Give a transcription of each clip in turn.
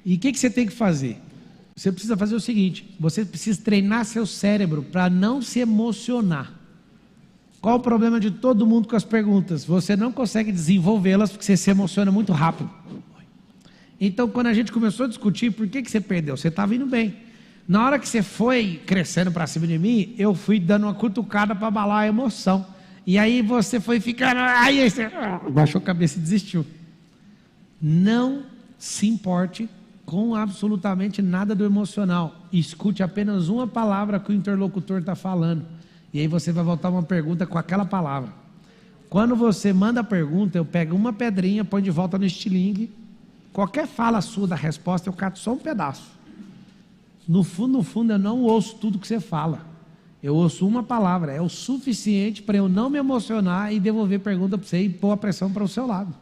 E o que você tem que fazer? Você precisa fazer o seguinte: você precisa treinar seu cérebro para não se emocionar. Qual o problema de todo mundo com as perguntas? Você não consegue desenvolvê-las porque você se emociona muito rápido. Então, quando a gente começou a discutir, por que você perdeu? Você estava indo bem. Na hora que você foi crescendo para cima de mim, eu fui dando uma cutucada para abalar a emoção. E aí você foi ficando... Aí você baixou a cabeça e desistiu. Não se importe com absolutamente nada do emocional. Escute apenas uma palavra que o interlocutor está falando. E aí você vai voltar uma pergunta com aquela palavra. Quando você manda a pergunta, eu pego uma pedrinha, põe de volta no estilingue. Qualquer fala sua da resposta, eu cato só um pedaço. No fundo, eu não ouço tudo que você fala. Eu ouço uma palavra. É o suficiente para eu não me emocionar e devolver pergunta para você e pôr a pressão para o seu lado.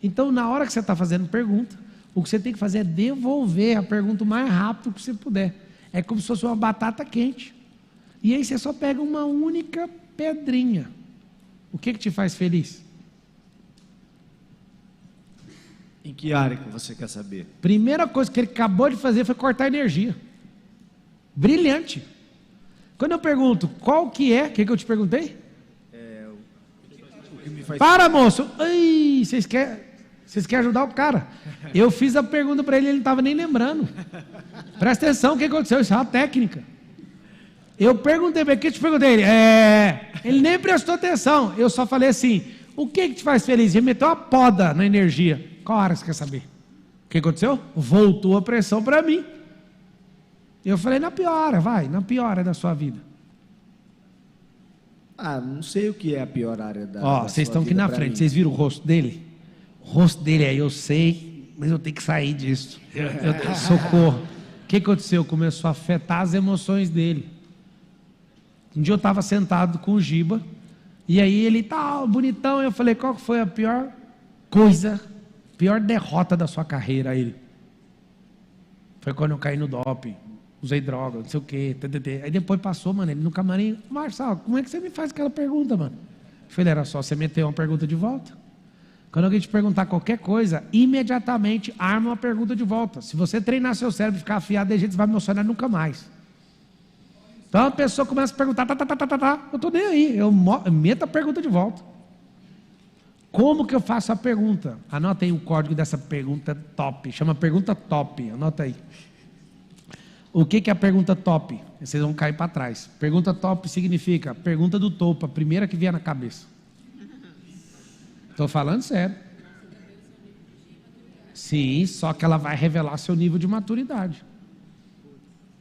Então, na hora que você está fazendo pergunta, o que você tem que fazer é devolver a pergunta o mais rápido que você puder. É como se fosse uma batata quente. E aí você só pega uma única pedrinha. O que te faz feliz? Em que área que você quer saber? Primeira coisa que ele acabou de fazer foi cortar energia. Brilhante. Quando eu pergunto qual que é, o que eu te perguntei? O que me faz... Para, moço. Ai, vocês querem ajudar o cara? Eu fiz a pergunta para ele, ele não estava nem lembrando. Presta atenção, o que aconteceu? Isso é uma técnica. Eu perguntei para ele, o que eu te perguntei? Ele nem prestou atenção. Eu só falei assim: o que te faz feliz? Ele meteu uma poda na energia. Qual hora você quer saber? O que aconteceu? Voltou a pressão para mim. Eu falei: na pior área da sua vida. Não sei o que é a pior área da vocês sua estão aqui vida na pra frente, mim. vocês viram o rosto dele? O rosto dele eu sei, mas eu tenho que sair disso. Socorro. O que aconteceu? Começou a afetar as emoções dele. Um dia eu estava sentado com o Giba, e aí ele bonitão, eu falei: qual foi a pior derrota da sua carreira? Aí ele: foi quando eu caí no doping, usei droga, não sei o quê, Aí depois passou, mano, ele nunca mais nem... Marçal, como é que você me faz aquela pergunta, mano? Eu falei: era só você meter uma pergunta de volta. Quando alguém te perguntar qualquer coisa, imediatamente arma uma pergunta de volta. Se você treinar seu cérebro e ficar afiado de jeito, você vai me emocionar nunca mais. Então a pessoa começa a perguntar, eu estou nem aí, eu meto a pergunta de volta. Como que eu faço a pergunta? Anota aí o código dessa pergunta top, chama pergunta top, anota aí. O que é a pergunta top? Vocês vão cair para trás. Pergunta top significa pergunta do topo, a primeira que vier na cabeça. Estou falando sério. Sim, só que ela vai revelar seu nível de maturidade.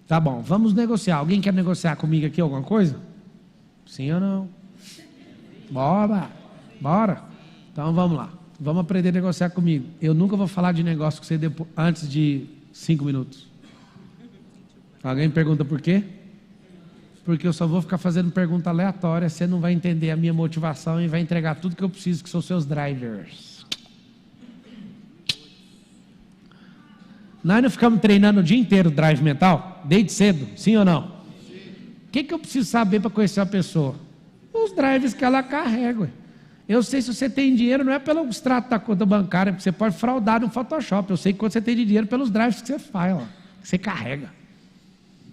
Tá bom, vamos negociar. Alguém quer negociar comigo aqui alguma coisa? Sim ou não? Bora. Então vamos lá. Vamos aprender a negociar comigo. Eu nunca vou falar de negócio com você antes de 5 minutos. Alguém pergunta por quê? Porque eu só vou ficar fazendo pergunta aleatória, você não vai entender a minha motivação e vai entregar tudo que eu preciso, que são seus drivers. Nós não ficamos treinando o dia inteiro drive mental? Desde cedo, sim ou não? O que eu preciso saber para conhecer a pessoa? Os drives que ela carrega. Eu sei se você tem dinheiro, não é pelo extrato da conta bancária, porque você pode fraudar no Photoshop. Eu sei quanto você tem de dinheiro pelos drives que você faz, que você carrega.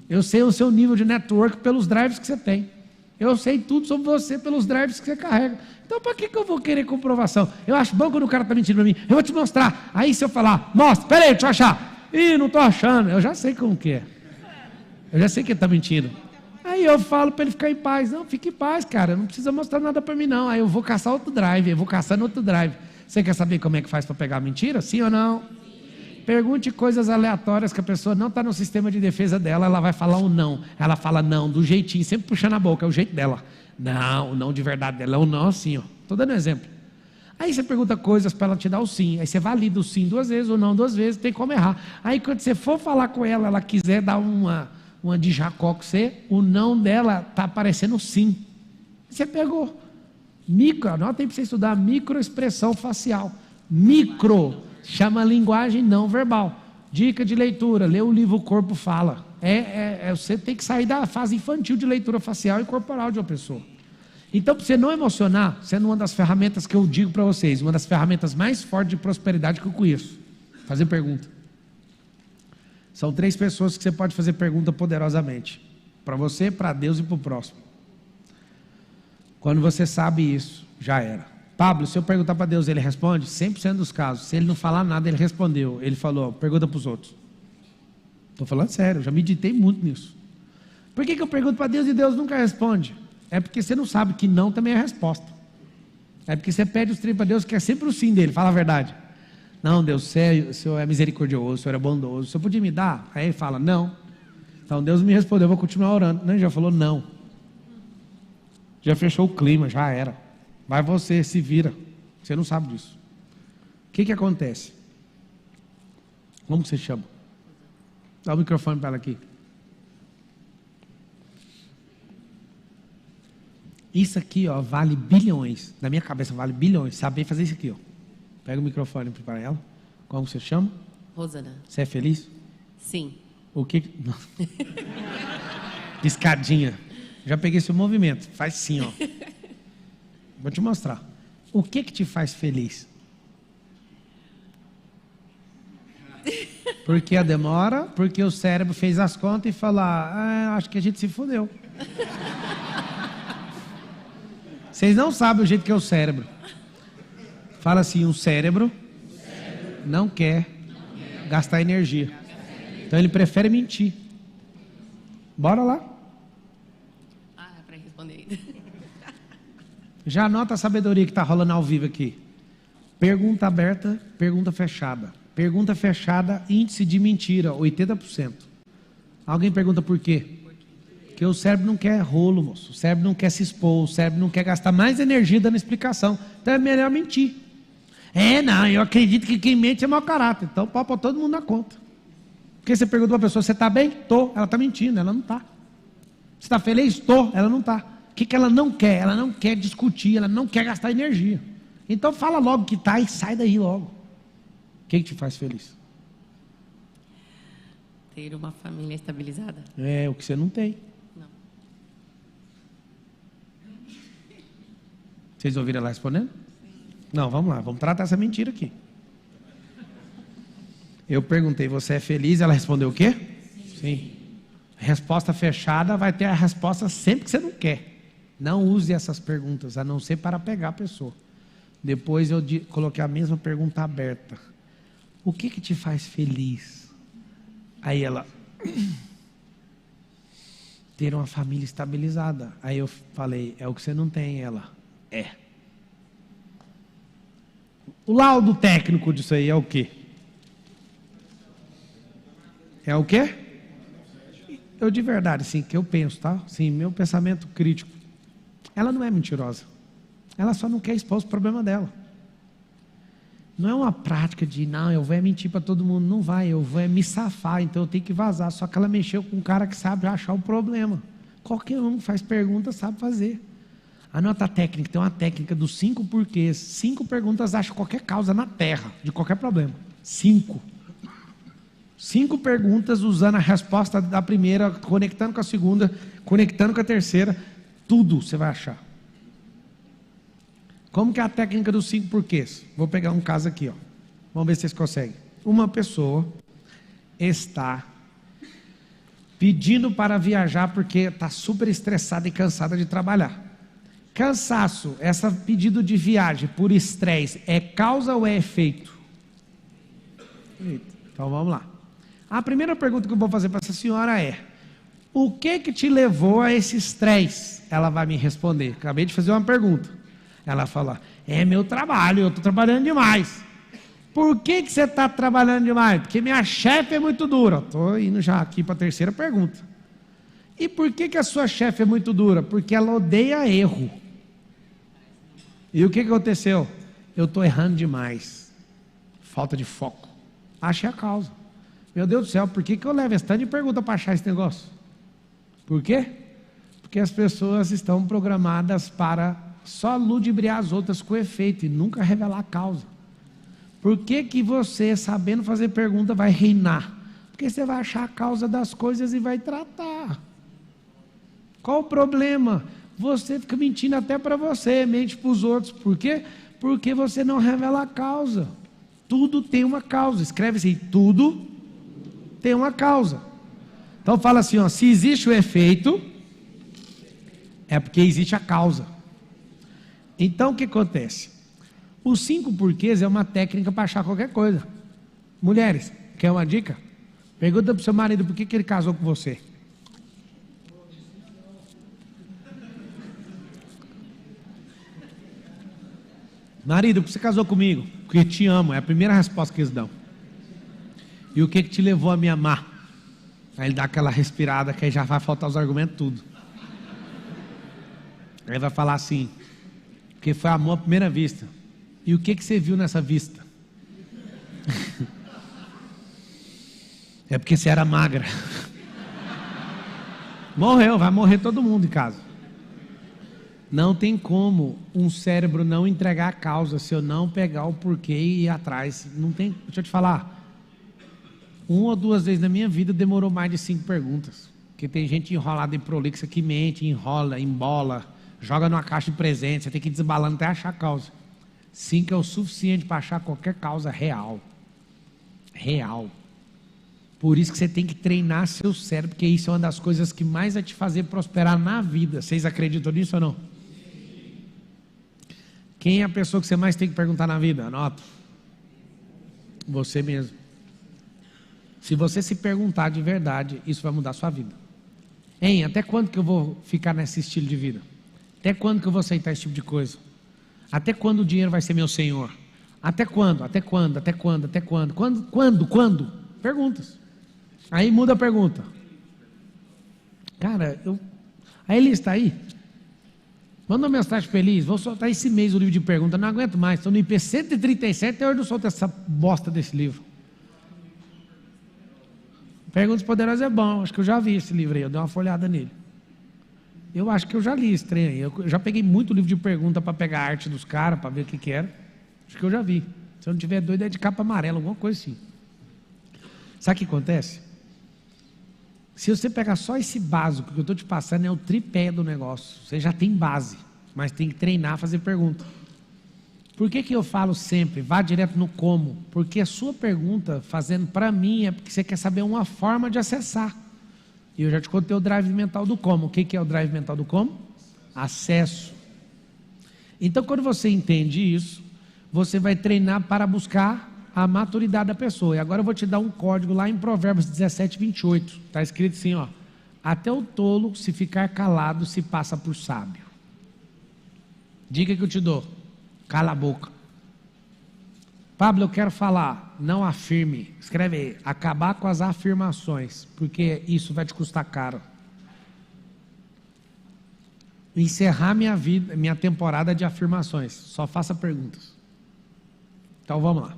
Eu sei o seu nível de network pelos drives que você tem. Eu sei tudo sobre você pelos drives que você carrega. Então, para que eu vou querer comprovação? Eu acho bom quando o cara está mentindo para mim. Eu vou te mostrar. Aí, se eu falar: mostra, peraí, deixa eu achar. Ih, não estou achando. Eu já sei como que é. Eu já sei que ele está mentindo. Aí eu falo para ele ficar em paz. Não, fique em paz, cara. Não precisa mostrar nada para mim, não. Aí eu vou caçar outro drive. Eu vou caçando outro drive. Você quer saber como é que faz para pegar a mentira? Sim ou não? Pergunte coisas aleatórias que a pessoa não está no sistema de defesa dela, ela vai falar um não. Ela fala não, do jeitinho, sempre puxando a boca, é o jeito dela. Não, o não de verdade dela é o não assim, ó. Estou dando exemplo. Aí você pergunta coisas para ela te dar o sim. Aí você valida o sim 2 vezes, o não 2 vezes, tem como errar. Aí quando você for falar com ela, ela quiser dar uma de Jacó com você, o não dela está aparecendo sim. Você pegou. Anota aí para você estudar microexpressão facial. Chama linguagem não verbal. Dica de leitura: lê o livro O Corpo Fala. Você tem que sair da fase infantil de leitura facial e corporal de uma pessoa. Então, para você não emocionar, sendo uma das ferramentas que eu digo para vocês, uma das ferramentas mais fortes de prosperidade que eu conheço: fazer pergunta. São 3 pessoas que você pode fazer pergunta poderosamente. Para você, para Deus e para o próximo. Quando você sabe isso, já era. Pablo, se eu perguntar para Deus, ele responde? 100% dos casos. Se ele não falar nada, ele respondeu. Ele falou, pergunta para os outros. Estou falando sério, já meditei muito nisso. Por que eu pergunto para Deus e Deus nunca responde? É porque você não sabe que não também é a resposta. É porque você pede os três para Deus, que é sempre o sim dele, fala a verdade. Não, Deus, o Senhor é misericordioso, o Senhor é bondoso, o Senhor podia me dar? Aí ele fala, não. Então Deus me respondeu, eu vou continuar orando. Não, ele já falou não. Já fechou o clima, já era. Vai você, se vira. Você não sabe disso. O que acontece? Como que você chama? Dá o microfone para ela aqui. Isso aqui, ó, vale bilhões. Na minha cabeça vale bilhões. Saber fazer isso aqui, ó. Pega o microfone para ela. Como você chama? Rosana. Você é feliz? Sim. O que? Piscadinha. Já peguei seu movimento. Faz sim, ó. Vou te mostrar. O que te faz feliz? Porque a demora, porque o cérebro fez as contas e falou, acho que a gente se fodeu. Vocês não sabem o jeito que é o cérebro. Fala assim, o cérebro não quer gastar energia. Então ele prefere mentir. Bora lá. É para responder ainda. Já anota a sabedoria que está rolando ao vivo aqui. Pergunta aberta, pergunta fechada. Pergunta fechada, índice de mentira, 80%. Alguém pergunta por quê? Porque o cérebro não quer rolo, moço. O cérebro não quer se expor, o cérebro não quer gastar mais energia dando explicação. Então é melhor mentir. Não, eu acredito que quem mente é mau caráter. Então pode pôr todo mundo na conta. Porque você pergunta para a pessoa, você está bem? Tô. Ela está mentindo, ela não está. Você está feliz? Tô. Ela não está. O que ela não quer? Ela não quer discutir, ela não quer gastar energia. Então fala logo que está e sai daí logo. O que te faz feliz? Ter uma família estabilizada. É o que você não tem. Não. Vocês ouviram ela respondendo? Não, vamos lá, vamos tratar essa mentira aqui. Eu perguntei, você é feliz? Ela respondeu o quê? Sim. Resposta fechada vai ter a resposta sempre que você não quer. Não use essas perguntas, a não ser para pegar a pessoa. Depois eu coloquei a mesma pergunta aberta. O que te faz feliz? Aí ela... ter uma família estabilizada. Aí eu falei, é o que você não tem. Ela, O laudo técnico disso aí é o quê? É o quê? Eu de verdade, sim, que eu penso, tá? Sim, meu pensamento crítico. Ela não é mentirosa. Ela só não quer expor os problemas dela. Não é uma prática de, não, eu vou mentir para todo mundo. Não vai, eu vou me safar, então eu tenho que vazar. Só que ela mexeu com um cara que sabe achar o problema. Qualquer um que faz pergunta sabe fazer. Anota a técnica, tem uma técnica dos 5 porquês. 5 perguntas acham qualquer causa na Terra, de qualquer problema. 5 perguntas usando a resposta da primeira, conectando com a segunda, conectando com a terceira. Tudo você vai achar. Como que é a técnica dos 5 porquês? Vou pegar um caso aqui, ó. Vamos ver se vocês conseguem. Uma pessoa está pedindo para viajar porque está super estressada e cansada de trabalhar. Cansaço, esse pedido de viagem por estresse, é causa ou é efeito? Então vamos lá. A primeira pergunta que eu vou fazer para essa senhora é: o que te levou a esse estresse? Ela vai me responder. Acabei de fazer uma pergunta. Ela fala, é meu trabalho, eu estou trabalhando demais. Por que você está trabalhando demais? Porque minha chefe é muito dura. Estou indo já aqui para a terceira pergunta. E por que a sua chefe é muito dura? Porque ela odeia erro. E o que aconteceu? Eu estou errando demais. Falta de foco. Achei a causa. Meu Deus do céu, por que eu levo esse tanto de pergunta para achar esse negócio? Por quê? Porque as pessoas estão programadas para só ludibriar as outras com efeito e nunca revelar a causa. Por que você, sabendo fazer pergunta, vai reinar? Porque você vai achar a causa das coisas e vai tratar. Qual o problema? Você fica mentindo até para você, mente para os outros. Por quê? Porque você não revela a causa. Tudo tem uma causa. Escreve assim, tudo tem uma causa. Então fala assim, ó, se existe o efeito, é porque existe a causa. Então o que acontece? Os 5 porquês é uma técnica para achar qualquer coisa. Mulheres, quer uma dica? Pergunta para o seu marido por que ele casou com você. Marido, por que você casou comigo? Porque te amo, é a primeira resposta que eles dão. E o que te levou a me amar? Aí ele dá aquela respirada que aí já vai faltar os argumentos tudo. Aí vai falar assim, porque foi amor à primeira vista. E o que você viu nessa vista? É porque você era magra. Morreu, vai morrer todo mundo em casa. Não tem como um cérebro não entregar a causa se eu não pegar o porquê e ir atrás. Não tem, deixa eu te falar. 1 ou 2 vezes na minha vida demorou mais de 5 perguntas. Porque tem gente enrolada em prolixa que mente, enrola, embola, joga numa caixa de presente, você tem que ir desbalando até achar a causa. 5 é o suficiente para achar qualquer causa real. Real. Por isso que você tem que treinar seu cérebro, porque isso é uma das coisas que mais vai te fazer prosperar na vida. Vocês acreditam nisso ou não? Quem é a pessoa que você mais tem que perguntar na vida? Anota. Você mesmo. Se você se perguntar de verdade, isso vai mudar a sua vida. Hein, até quando que eu vou ficar nesse estilo de vida? Até quando que eu vou aceitar esse tipo de coisa? Até quando o dinheiro vai ser meu senhor? Até quando? Até quando? Até quando? Até quando? Quando? Perguntas. Aí muda a pergunta. Cara, a Eli está aí? Manda uma mensagem feliz. Vou soltar esse mês o livro de perguntas. Não aguento mais. Estou no IP 137 até hoje não solto essa bosta desse livro. Perguntas Poderosas é bom. Acho que eu já vi esse livro aí. Eu dei uma folhada nele. Eu acho que eu já li esse trem aí. Eu já peguei muito livro de pergunta para pegar a arte dos caras, para ver o que era. Acho que eu já vi. Se eu não tiver doido, é de capa amarela, alguma coisa assim. Sabe o que acontece? Se você pegar só esse básico que eu estou te passando, é o tripé do negócio. Você já tem base, mas tem que treinar a fazer pergunta. Por que eu falo sempre, vá direto no como? Porque a sua pergunta, fazendo para mim, é porque você quer saber uma forma de acessar. E eu já te contei o drive mental do como. O que é o drive mental do como? Acesso. Então, quando você entende isso, você vai treinar para buscar a maturidade da pessoa. E agora eu vou te dar um código lá em Provérbios 17, 28. Está escrito assim, ó. Até o tolo, se ficar calado, se passa por sábio. Dica que eu te dou. Cala a boca. Pablo, eu quero falar. Não afirme. Escreve aí. Acabar com as afirmações. Porque isso vai te custar caro. Encerrar minha vida, minha temporada de afirmações. Só faça perguntas. Então vamos lá.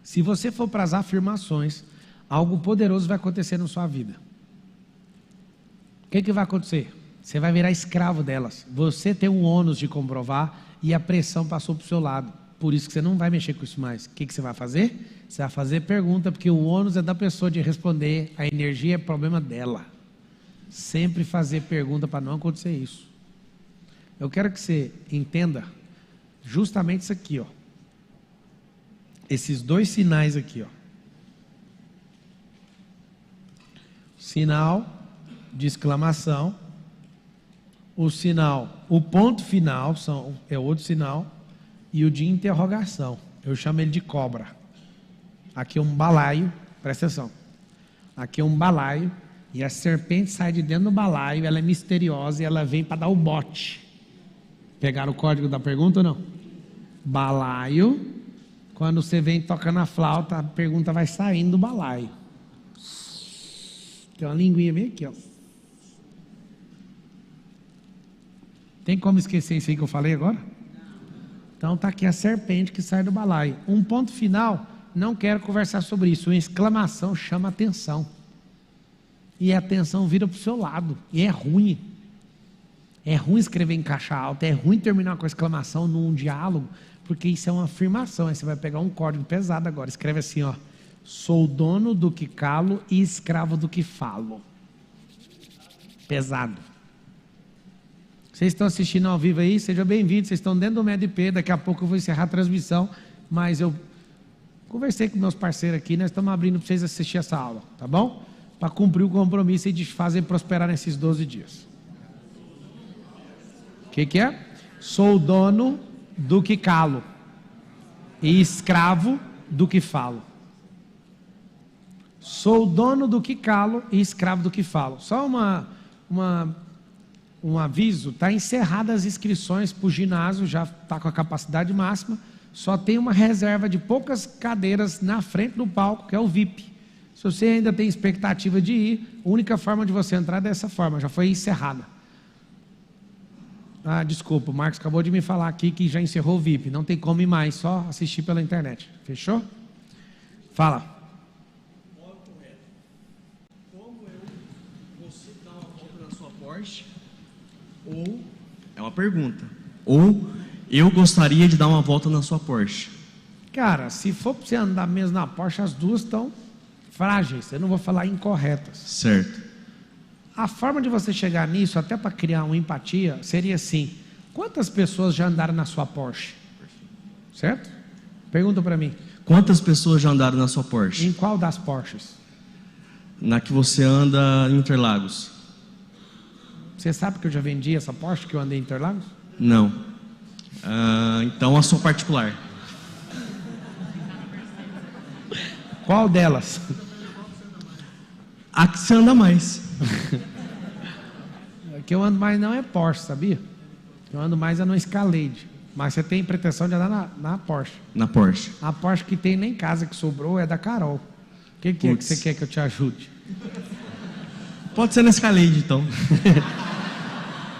Se você for para as afirmações, algo poderoso vai acontecer na sua vida. O que vai acontecer? Você vai virar escravo delas. Você tem o ônus de comprovar e a pressão passou para o seu lado. Por isso que você não vai mexer com isso mais. O que você vai fazer? Você vai fazer pergunta, porque o ônus é da pessoa de responder, a energia é problema dela. Sempre fazer pergunta para não acontecer isso. Eu quero que você entenda justamente isso aqui, ó. Esses 2 sinais aqui, ó. Sinal de exclamação, o sinal, o ponto final é outro sinal, e o de interrogação. Eu chamo ele de cobra. Aqui é um balaio, presta atenção. Aqui é um balaio, e a serpente sai de dentro do balaio, ela é misteriosa e ela vem para dar o bote. Pegaram o código da pergunta ou não? Balaio. Quando você vem tocando a flauta, a pergunta vai saindo do balaio. Tem uma linguinha bem aqui, ó. Tem como esquecer isso aí que eu falei agora? Então está aqui a serpente que sai do balaio. Um ponto final, não quero conversar sobre isso. Uma exclamação chama atenção. E a atenção vira para o seu lado. E é ruim. É ruim escrever em caixa alta, é ruim terminar com a exclamação num diálogo, porque isso é uma afirmação. Aí você vai pegar um código pesado agora. Escreve assim, ó. Sou dono do que calo e escravo do que falo. Pesado. Vocês estão assistindo ao vivo aí? Sejam bem-vindos. Vocês estão dentro do MEDP. Daqui a pouco eu vou encerrar a transmissão. Mas eu Conversei com meus parceiros aqui, nós estamos abrindo para vocês assistir essa aula, tá bom? Para cumprir o compromisso e de fazer prosperar nesses 12 dias. O que é? Sou dono do que calo e escravo do que falo. Sou dono do que calo e escravo do que falo. Só um aviso, está encerradas as inscrições para o ginásio, já está com a capacidade máxima, só tem uma reserva de poucas cadeiras na frente do palco, que é o VIP. Se você ainda tem expectativa de ir, a única forma de você entrar é dessa forma, já foi encerrada. Ah, desculpa, o Marcos acabou de me falar aqui que já encerrou o VIP, não tem como ir mais, só assistir pela internet. Fechou? Fala. Ou, é uma pergunta, ou eu gostaria de dar uma volta na sua Porsche. Cara, se for para você andar mesmo na Porsche, as duas estão frágeis, eu não vou falar incorretas. Certo. A forma de você chegar nisso, até para criar uma empatia, seria assim: quantas pessoas já andaram na sua Porsche? Certo? Pergunta para mim. Quantas pessoas já andaram na sua Porsche? Em qual das Porsches? Na que você anda em Interlagos. Você sabe que eu já vendi essa Porsche que eu andei em Interlagos? Não. Então a sua particular. Qual delas? A que você anda mais. A que eu ando mais não é Porsche, sabia? Eu ando mais é no Escalade. Mas você tem pretensão de andar na Porsche. Na Porsche. A Porsche que tem nem casa que sobrou é da Carol. O que é que você quer que eu te ajude? Pode ser na Escalade, então.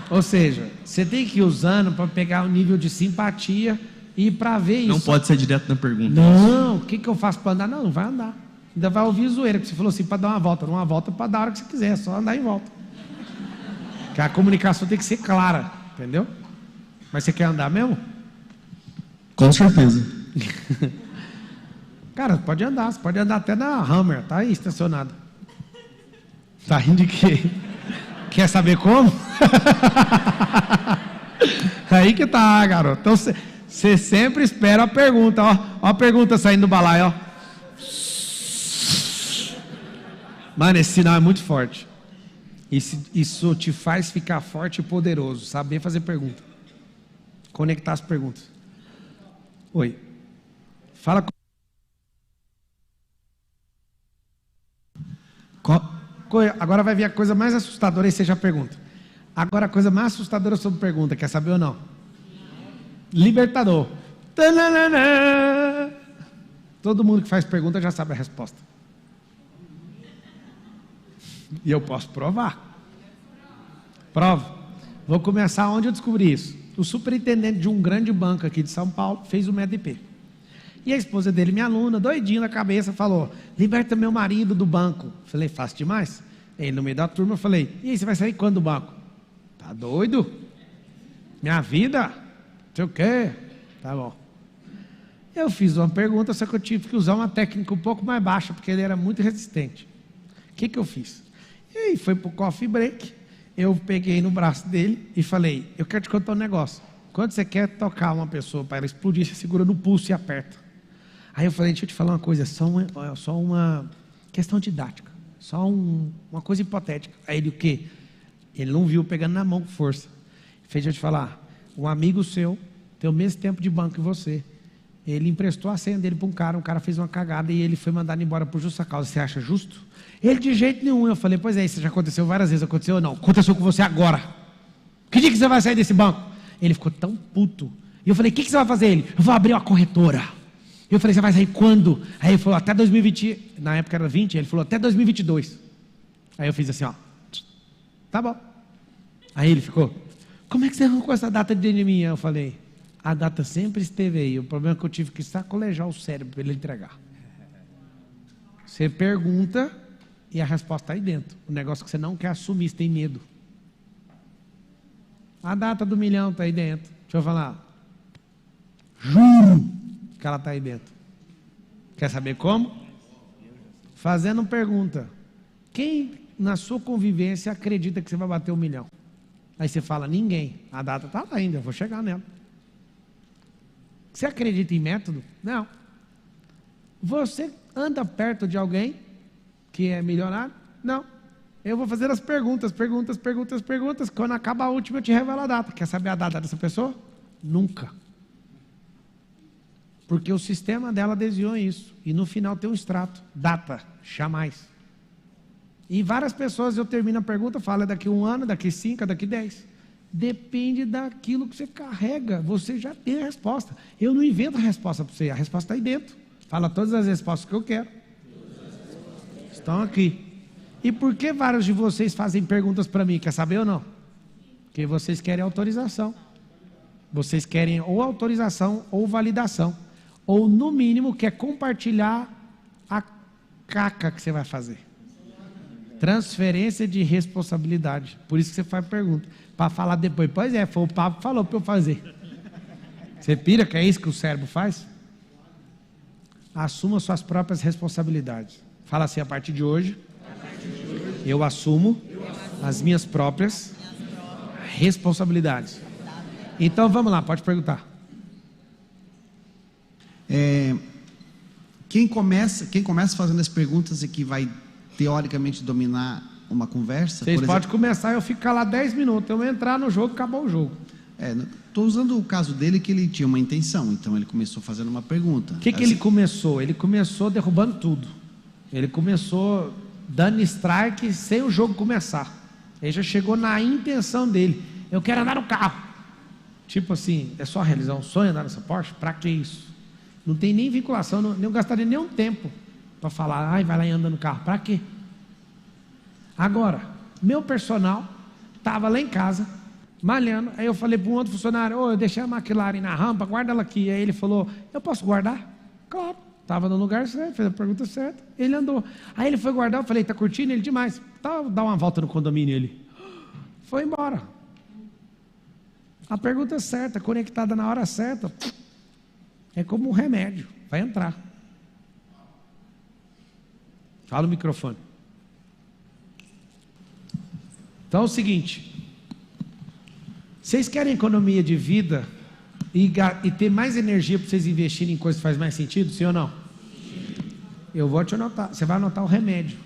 Ou seja, você tem que ir usando para pegar o nível de simpatia e para ver isso. Não pode ser direto na pergunta. Não, o que eu faço para andar? Não, não vai andar. Ainda vai ouvir zoeira, que você falou assim, para dar uma volta. Não, uma volta para dar a hora que você quiser, é só andar em volta. Que a comunicação tem que ser clara, entendeu? Mas você quer andar mesmo? Com certeza. Cara, pode andar, você pode andar até na Hammer, tá aí estacionado. Tá rindo de quê? Quer saber como? Aí que tá, garoto. Então você sempre espera a pergunta, ó. Ó a pergunta saindo do balaio, ó. Mano, esse sinal é muito forte. Isso te faz ficar forte e poderoso. Saber fazer pergunta. Conectar as perguntas. Oi. Fala com... Agora vai vir a coisa mais assustadora, aí você já pergunta. Agora a coisa mais assustadora sobre pergunta, quer saber ou não? Libertador. Tananana. Todo mundo que faz pergunta já sabe a resposta. E eu posso provar. Prova. Vou começar onde eu descobri isso. O superintendente de um grande banco aqui de São Paulo fez o MEDP. E a esposa dele, minha aluna, doidinha na cabeça, falou: liberta meu marido do banco. Falei, fácil demais. Ele no meio da turma, eu falei: e aí, você vai sair quando do banco? Tá doido? Minha vida? Não sei o quê. Tá bom. Eu fiz uma pergunta, só que eu tive que usar uma técnica um pouco mais baixa, porque ele era muito resistente. O que eu fiz? E aí, foi pro coffee break, eu peguei no braço dele e falei: eu quero te contar um negócio. Quando você quer tocar uma pessoa para ela explodir, você segura no pulso e aperta. Aí eu falei: deixa eu te falar uma coisa, só uma questão didática, só uma coisa hipotética. Aí ele, o quê? Ele não viu pegando na mão com força. Fez eu te falar: um amigo seu tem o mesmo tempo de banco que você. Ele emprestou a senha dele para um cara fez uma cagada e ele foi mandado embora por justa causa. Você acha justo? Ele, de jeito nenhum. Eu falei: pois é, isso já aconteceu várias vezes. Aconteceu ou não? Aconteceu com você agora. Que dia que você vai sair desse banco? Ele ficou tão puto. E eu falei: o que você vai fazer? Ele: eu vou abrir uma corretora. Eu falei: você vai sair quando? Aí ele falou: até 2020, na época era 20, ele falou: até 2022. Aí eu fiz assim, ó. Tá bom. Aí ele ficou: como é que você arrancou essa data de mim? Eu falei: a data sempre esteve aí. O problema é que eu tive que sacolejar o cérebro para ele entregar. Você pergunta e a resposta está aí dentro. O negócio que você não quer assumir, você tem medo. A data do milhão está aí dentro. Deixa eu falar. Juro que ela está aí dentro. Quer saber como? Fazendo pergunta. Quem na sua convivência acredita que você vai bater 1 milhão? Aí você fala: ninguém. A data está lá ainda, eu vou chegar nela. Você acredita em método? Não. Você anda perto de alguém que é milionário? Não. Eu vou fazer as perguntas. Quando acaba a última, eu te revelo a data. Quer saber a data dessa pessoa? Nunca. Porque o sistema dela desenhou isso. E no final tem um extrato. Data, jamais. E várias pessoas, eu termino a pergunta, falo, é daqui 1 ano, daqui 5, daqui 10. Depende daquilo que você carrega. Você já tem a resposta. Eu não invento a resposta para você. A resposta está aí dentro. Fala todas as respostas que eu quero. Estão aqui. E por que vários de vocês fazem perguntas para mim? Quer saber ou não? Porque vocês querem autorização. Vocês querem ou autorização ou validação. Ou, no mínimo, quer compartilhar a caca que você vai fazer. Transferência de responsabilidade. Por isso que você faz pergunta. Para falar depois. Pois é, foi o papo que falou para eu fazer. Você pira que é isso que o cérebro faz? Assuma suas próprias responsabilidades. Fala assim, a partir de hoje, eu assumo as minhas próprias responsabilidades. Então vamos lá, pode perguntar. Quem começa fazendo as perguntas e que vai teoricamente dominar uma conversa. Vocês podem começar, eu ficar lá 10 minutos. Eu entrar no jogo, acabou o jogo. Estou usando o caso dele que ele tinha uma intenção, então ele começou fazendo uma pergunta. O que ele começou? Ele começou derrubando tudo. Ele começou dando strike sem o jogo começar. Ele já chegou na intenção dele. Eu quero andar no carro. Tipo assim, é só realizar um sonho andar nessa Porsche? Para que isso? Não tem nem vinculação, não gastaria nenhum tempo para falar, vai lá e anda no carro. Para quê? Agora, meu personal estava lá em casa, malhando. Aí eu falei para um outro funcionário, eu deixei a McLaren na rampa, guarda ela aqui. Aí ele falou, eu posso guardar? Claro. Estava no lugar certo, fez a pergunta certa, ele andou. Aí ele foi guardar, eu falei, tá curtindo? Ele, demais. Tá, dá uma volta no condomínio, ele foi embora. A pergunta certa, conectada na hora certa, é como um remédio, vai entrar. Fala o microfone. Então é o seguinte, vocês querem economia de vida e ter mais energia para vocês investirem em coisas que fazem mais sentido, sim ou não? Sim. Eu vou te anotar, você vai anotar o remédio.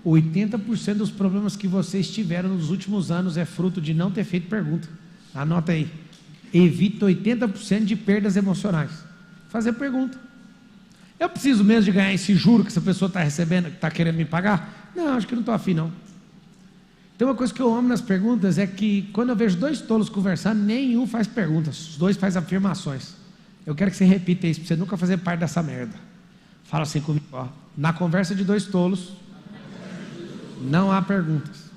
80% dos problemas que vocês tiveram nos últimos anos é fruto de não ter feito pergunta. Anota aí. Evita 80% de perdas emocionais. Fazer pergunta. Eu preciso mesmo de ganhar esse juro que essa pessoa está recebendo, que está querendo me pagar? Não, acho que não estou afim não. Tem uma coisa que eu amo nas perguntas, é que quando eu vejo 2 tolos conversando, nenhum faz perguntas, os 2 fazem afirmações. Eu quero que você repita isso, para você nunca fazer parte dessa merda. Fala assim comigo, ó. Na conversa de 2 tolos, não há perguntas.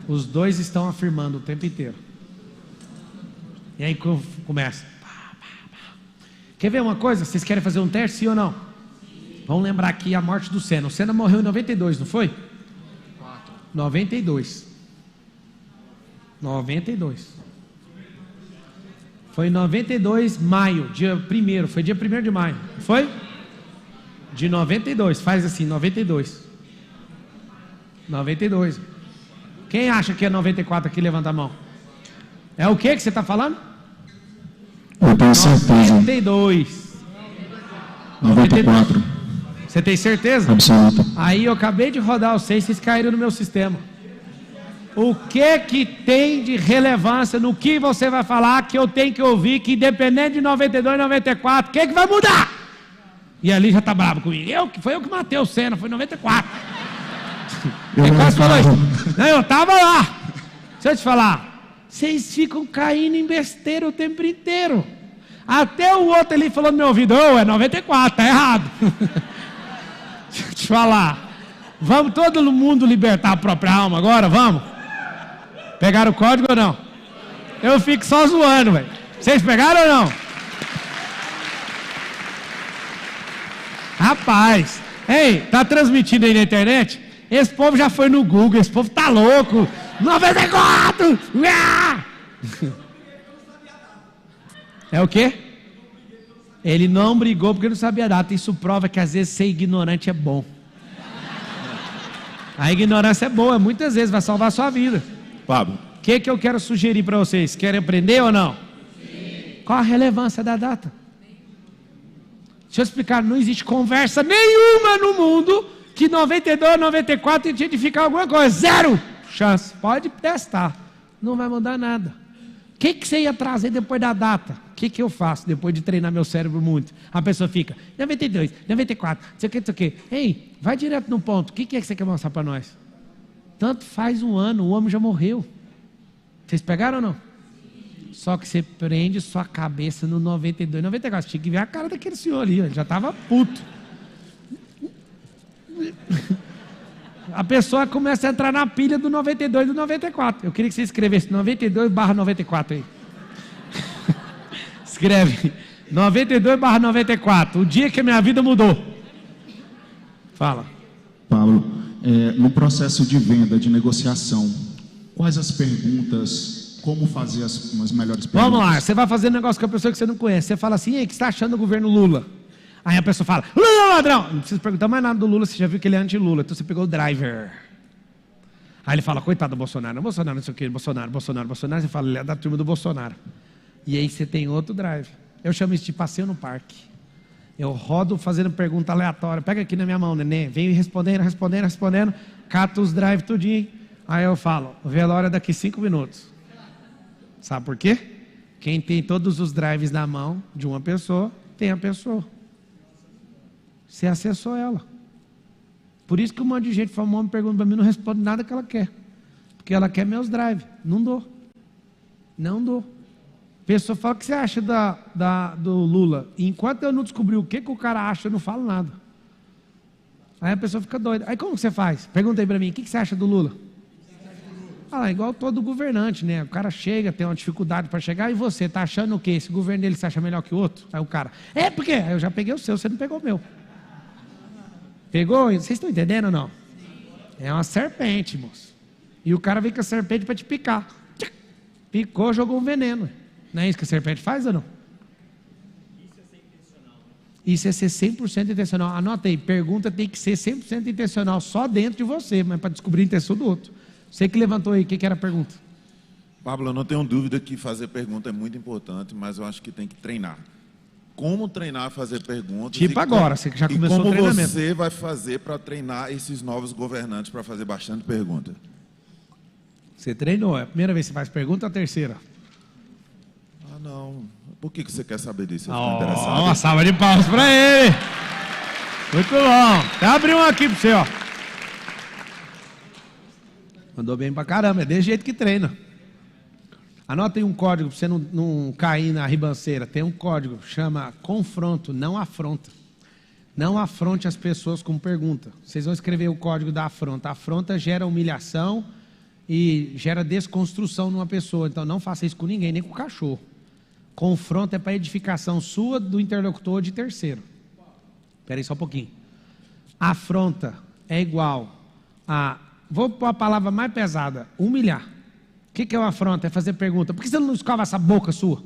Os 2 estão afirmando o tempo inteiro. E aí começa. Quer ver uma coisa? Vocês querem fazer um teste, sim ou não? Vamos lembrar aqui a morte do Senna. O Senna morreu em 92, não foi? 92. Foi em 92, maio, dia 1º, foi dia 1º de maio, foi? De 92, faz assim, 92. Quem acha que é 94 aqui, levanta a mão. É o que você está falando? Eu tenho certeza. 94. Você tem certeza? Absoluta. Aí eu acabei de rodar os 6, vocês caíram no meu sistema. O que tem de relevância no que você vai falar que eu tenho que ouvir, que independente de 92, 94, o que vai mudar? E ali já está bravo comigo. Foi eu que matei o Senna, foi em 94. Ele quase falou isso. Não, eu estava lá. Deixa eu te falar. Vocês ficam caindo em besteira o tempo inteiro. Até o outro ali falou no meu ouvido, é 94, tá errado. Deixa eu te falar. Vamos todo mundo libertar a própria alma agora, vamos? Pegaram o código ou não? Eu fico só zoando, velho. Vocês pegaram ou não? Rapaz, ei, tá transmitindo aí na internet? Esse povo já foi no Google, esse povo tá louco. 94! É o quê? Ele não brigou porque não sabia a data. Isso prova que às vezes ser ignorante é bom. A ignorância é boa, muitas vezes vai salvar a sua vida. Pablo. O que eu quero sugerir para vocês? Querem aprender ou não? Sim. Qual a relevância da data? Deixa eu explicar, não existe conversa nenhuma no mundo que 92, 94 identificar alguma coisa. Zero chance. Pode testar. Não vai mudar nada. O que você ia trazer depois da data? O que eu faço depois de treinar meu cérebro muito? A pessoa fica, 92, 94, não sei o que. Ei, vai direto no ponto. O que é que você quer mostrar para nós? Tanto faz um ano, o homem já morreu. Vocês pegaram ou não? Só que você prende sua cabeça no 92, 94. Tinha que ver a cara daquele senhor ali, ele já estava puto. A pessoa começa a entrar na pilha do 92 e do 94. Eu queria que você escrevesse 92/94 aí. Escreve 92/94. O dia que a minha vida mudou. Fala. Pablo, no processo de venda, de negociação, quais as perguntas, como fazer as melhores perguntas? Vamos lá, você vai fazer um negócio com a pessoa que você não conhece. Você fala assim, o que você está achando do governo Lula? Aí a pessoa fala, Lula é ladrão. Não precisa perguntar mais nada do Lula, você já viu que ele é anti-Lula. Então você pegou o driver. Aí ele fala, coitado do Bolsonaro, não sei o que, Bolsonaro. Você fala, ele é da turma do Bolsonaro. E aí você tem outro drive. Eu chamo isso de passeio no parque. Eu rodo fazendo pergunta aleatória. Pega aqui na minha mão, neném. Venho respondendo. Cato os drives tudinho. Aí eu falo, o velório é daqui 5 minutos. Sabe por quê? Quem tem todos os drives na mão de uma pessoa, tem a pessoa. Você acessou ela. Por isso que um monte de gente famosa me pergunta para mim, não responde nada que ela quer. Porque ela quer meus drives. Não dou. A pessoa fala, o que você acha do Lula? E enquanto eu não descobri o que o cara acha, eu não falo nada. Aí a pessoa fica doida. Aí como que você faz? Pergunta aí para mim, o que você acha do Lula? Ah, igual todo governante, né? O cara chega, tem uma dificuldade para chegar, e você está achando o quê? Esse governo dele se acha melhor que o outro? Aí o cara, porque eu já peguei o seu, você não pegou o meu. Pegou? Vocês estão entendendo ou não? É uma serpente, moço. E o cara vem com a serpente para te picar. Picou, jogou um veneno. Não é isso que a serpente faz ou não? Isso é ser 100% intencional. Anota aí, pergunta tem que ser 100% intencional, só dentro de você, mas para descobrir a intenção do outro. Você que levantou aí, o que era a pergunta? Pablo, eu não tenho dúvida que fazer pergunta é muito importante, mas eu acho que tem que treinar. Como treinar a fazer perguntas? Tipo agora, você que já começou o treinamento. Como você vai fazer para treinar esses novos governantes para fazer bastante pergunta? Você treinou, é a primeira vez que você faz pergunta ou a terceira? Ah, não. Por que você quer saber disso? Eu fico interessado. Uma salva de palmas para ele. Muito bom. Até abrir um aqui para você, ó. Mandou bem pra caramba, é desse jeito que treina. Anota aí um código para você não cair na ribanceira. Tem um código, chama confronto, não afronta. Não afronte as pessoas com pergunta. Vocês vão escrever o código da afronta. A afronta gera humilhação e gera desconstrução numa pessoa. Então não faça isso com ninguém, nem com o cachorro. Confronto é para edificação sua, do interlocutor, de terceiro. Espera aí só um pouquinho. Afronta é igual a... Vou pôr a palavra mais pesada, humilhar. O que é uma afronta? É fazer pergunta. Por que você não escova essa boca sua?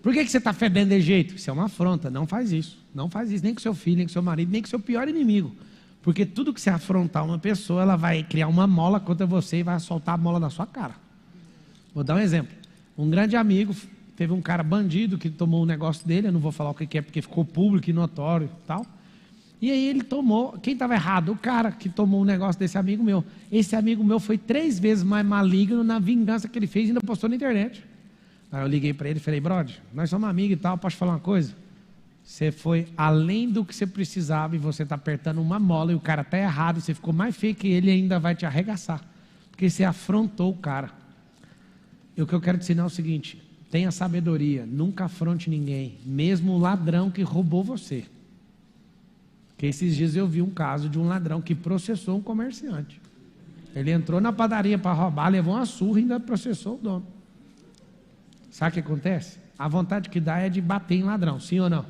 Por que você está fedendo de jeito? Isso é uma afronta, não faz isso. Não faz isso nem com seu filho, nem com seu marido, nem com seu pior inimigo. Porque tudo que você afrontar uma pessoa, ela vai criar uma mola contra você e vai soltar a mola na sua cara. Vou dar um exemplo. Um grande amigo, teve um cara bandido que tomou um negócio dele, eu não vou falar o que é porque ficou público e notório e tal. E aí ele tomou, quem estava errado? O cara que tomou um negócio desse amigo meu. Esse amigo meu foi 3 vezes mais maligno na vingança que ele fez e ainda postou na internet. Aí eu liguei para ele e falei, brother, nós somos amigos e tal, posso falar uma coisa? Você foi além do que você precisava e você está apertando uma mola e o cara está errado, você ficou mais feio que ele e ainda vai te arregaçar. Porque você afrontou o cara. E o que eu quero te ensinar é o seguinte, tenha sabedoria, nunca afronte ninguém, mesmo o ladrão que roubou você. Porque esses dias eu vi um caso de um ladrão que processou um comerciante. Ele entrou na padaria para roubar, levou uma surra e ainda processou o dono. Sabe o que acontece? A vontade que dá é de bater em ladrão, sim ou não?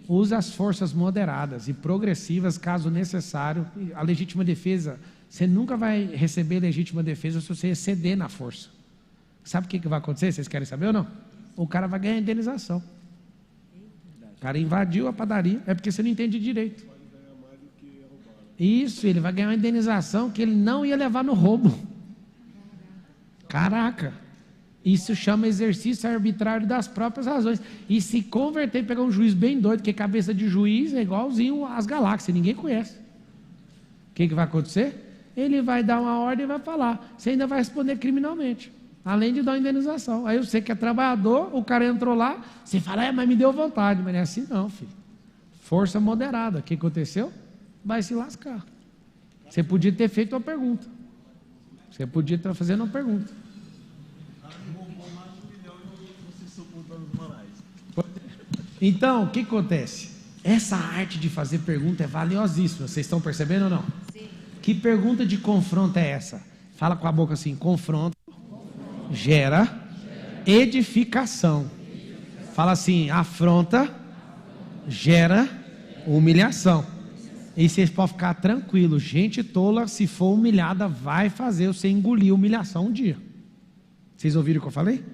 Usa as forças moderadas e progressivas, caso necessário. A legítima defesa, você nunca vai receber legítima defesa se você exceder na força. Sabe o que vai acontecer? Vocês querem saber ou não? O cara vai ganhar indenização. O cara invadiu a padaria, é porque você não entende direito. Isso, ele vai ganhar uma indenização que ele não ia levar no roubo. Caraca! Isso chama exercício arbitrário das próprias razões. E se converter e pegar um juiz bem doido, porque cabeça de juiz é igualzinho às galáxias, ninguém conhece. O que vai acontecer? Ele vai dar uma ordem e vai falar. Você ainda vai responder criminalmente, além de dar uma indenização. Aí você que é trabalhador, o cara entrou lá, você fala, mas me deu vontade. Mas não é assim não, filho. Força moderada. O que aconteceu? Vai se lascar. Você podia ter feito uma pergunta. Você podia estar fazendo uma pergunta. Então, o que acontece? Essa arte de fazer pergunta é valiosíssima. Vocês estão percebendo ou não? Sim. Que pergunta de confronto é essa? Fala com a boca assim: confronto gera edificação. Fala assim: afronta gera humilhação. E vocês podem ficar tranquilos. Gente tola, se for humilhada, vai fazer você engolir a humilhação um dia. Vocês ouviram o que eu falei?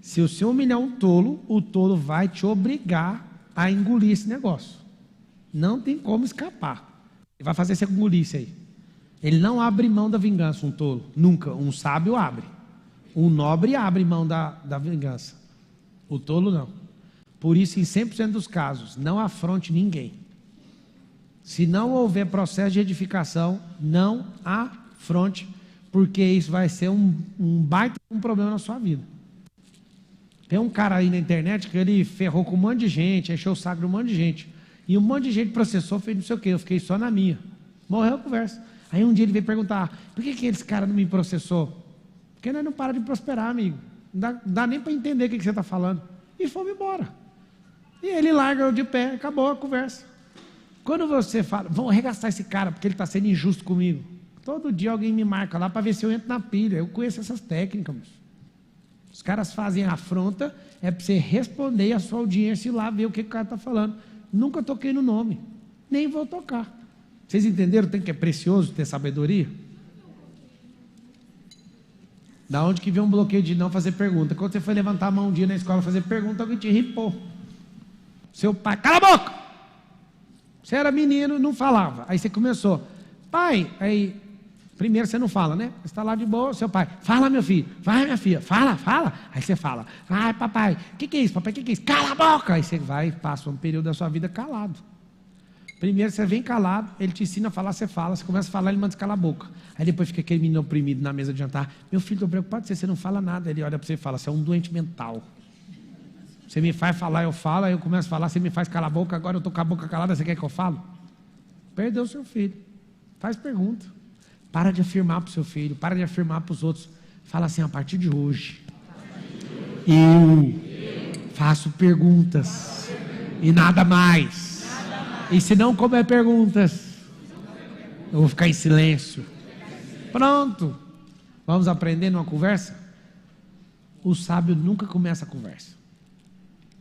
Se você humilhar um tolo, o tolo vai te obrigar a engolir esse negócio. Não tem como escapar. Ele vai fazer você engolir isso aí. Ele não abre mão da vingança, um tolo. Nunca. Um sábio abre. Um nobre abre mão da vingança. O tolo não. Por isso, em 100% dos casos, não afronte ninguém. Se não houver processo de edificação, não afronte, porque isso vai ser um baita problema na sua vida. Tem um cara aí na internet que ele ferrou com um monte de gente, encheu o saco de um monte de gente. E um monte de gente processou, fez não sei o quê, eu fiquei só na minha. Morreu a conversa. Aí um dia ele veio perguntar: por que esse cara não me processou? Porque nós não para de prosperar, amigo. Não dá nem para entender o que você está falando. E fomos embora. E ele larga eu de pé, acabou a conversa. Quando você fala, vamos arregaçar esse cara porque ele está sendo injusto comigo. Todo dia alguém me marca lá para ver se eu entro na pilha. Eu conheço essas técnicas, moço. Os caras fazem a afronta, é para você responder a sua audiência e ir lá ver o que o cara está falando. Nunca toquei no nome, nem vou tocar. Vocês entenderam o tanto que é precioso ter sabedoria? Da onde que vem um bloqueio de não fazer pergunta? Quando você foi levantar a mão um dia na escola fazer pergunta, alguém te ripou. Seu pai, cala a boca! Você era menino, não falava. Aí você começou, pai, aí... Primeiro você não fala, né? Você está lá de boa, seu pai, fala meu filho, vai minha filha, fala. Aí você fala, ai papai, o que é isso, papai, o que é isso? Cala a boca! Aí você vai e passa um período da sua vida calado. Primeiro você vem calado, ele te ensina a falar, você fala, você começa a falar, ele manda você calar a boca. Aí depois fica aquele menino oprimido na mesa de jantar, meu filho, estou preocupado com você não fala nada. Ele olha para você e fala, você é um doente mental. Você me faz falar, eu falo, aí eu começo a falar, você me faz calar a boca, agora eu estou com a boca calada, você quer que eu falo? Perdeu o seu filho. Faz pergunta. Para de afirmar para o seu filho, para de afirmar para os outros. Fala assim: a partir de hoje, eu faço perguntas e nada mais. E se não couber perguntas, eu vou ficar em silêncio. Pronto. Vamos aprender numa conversa? O sábio nunca começa a conversa.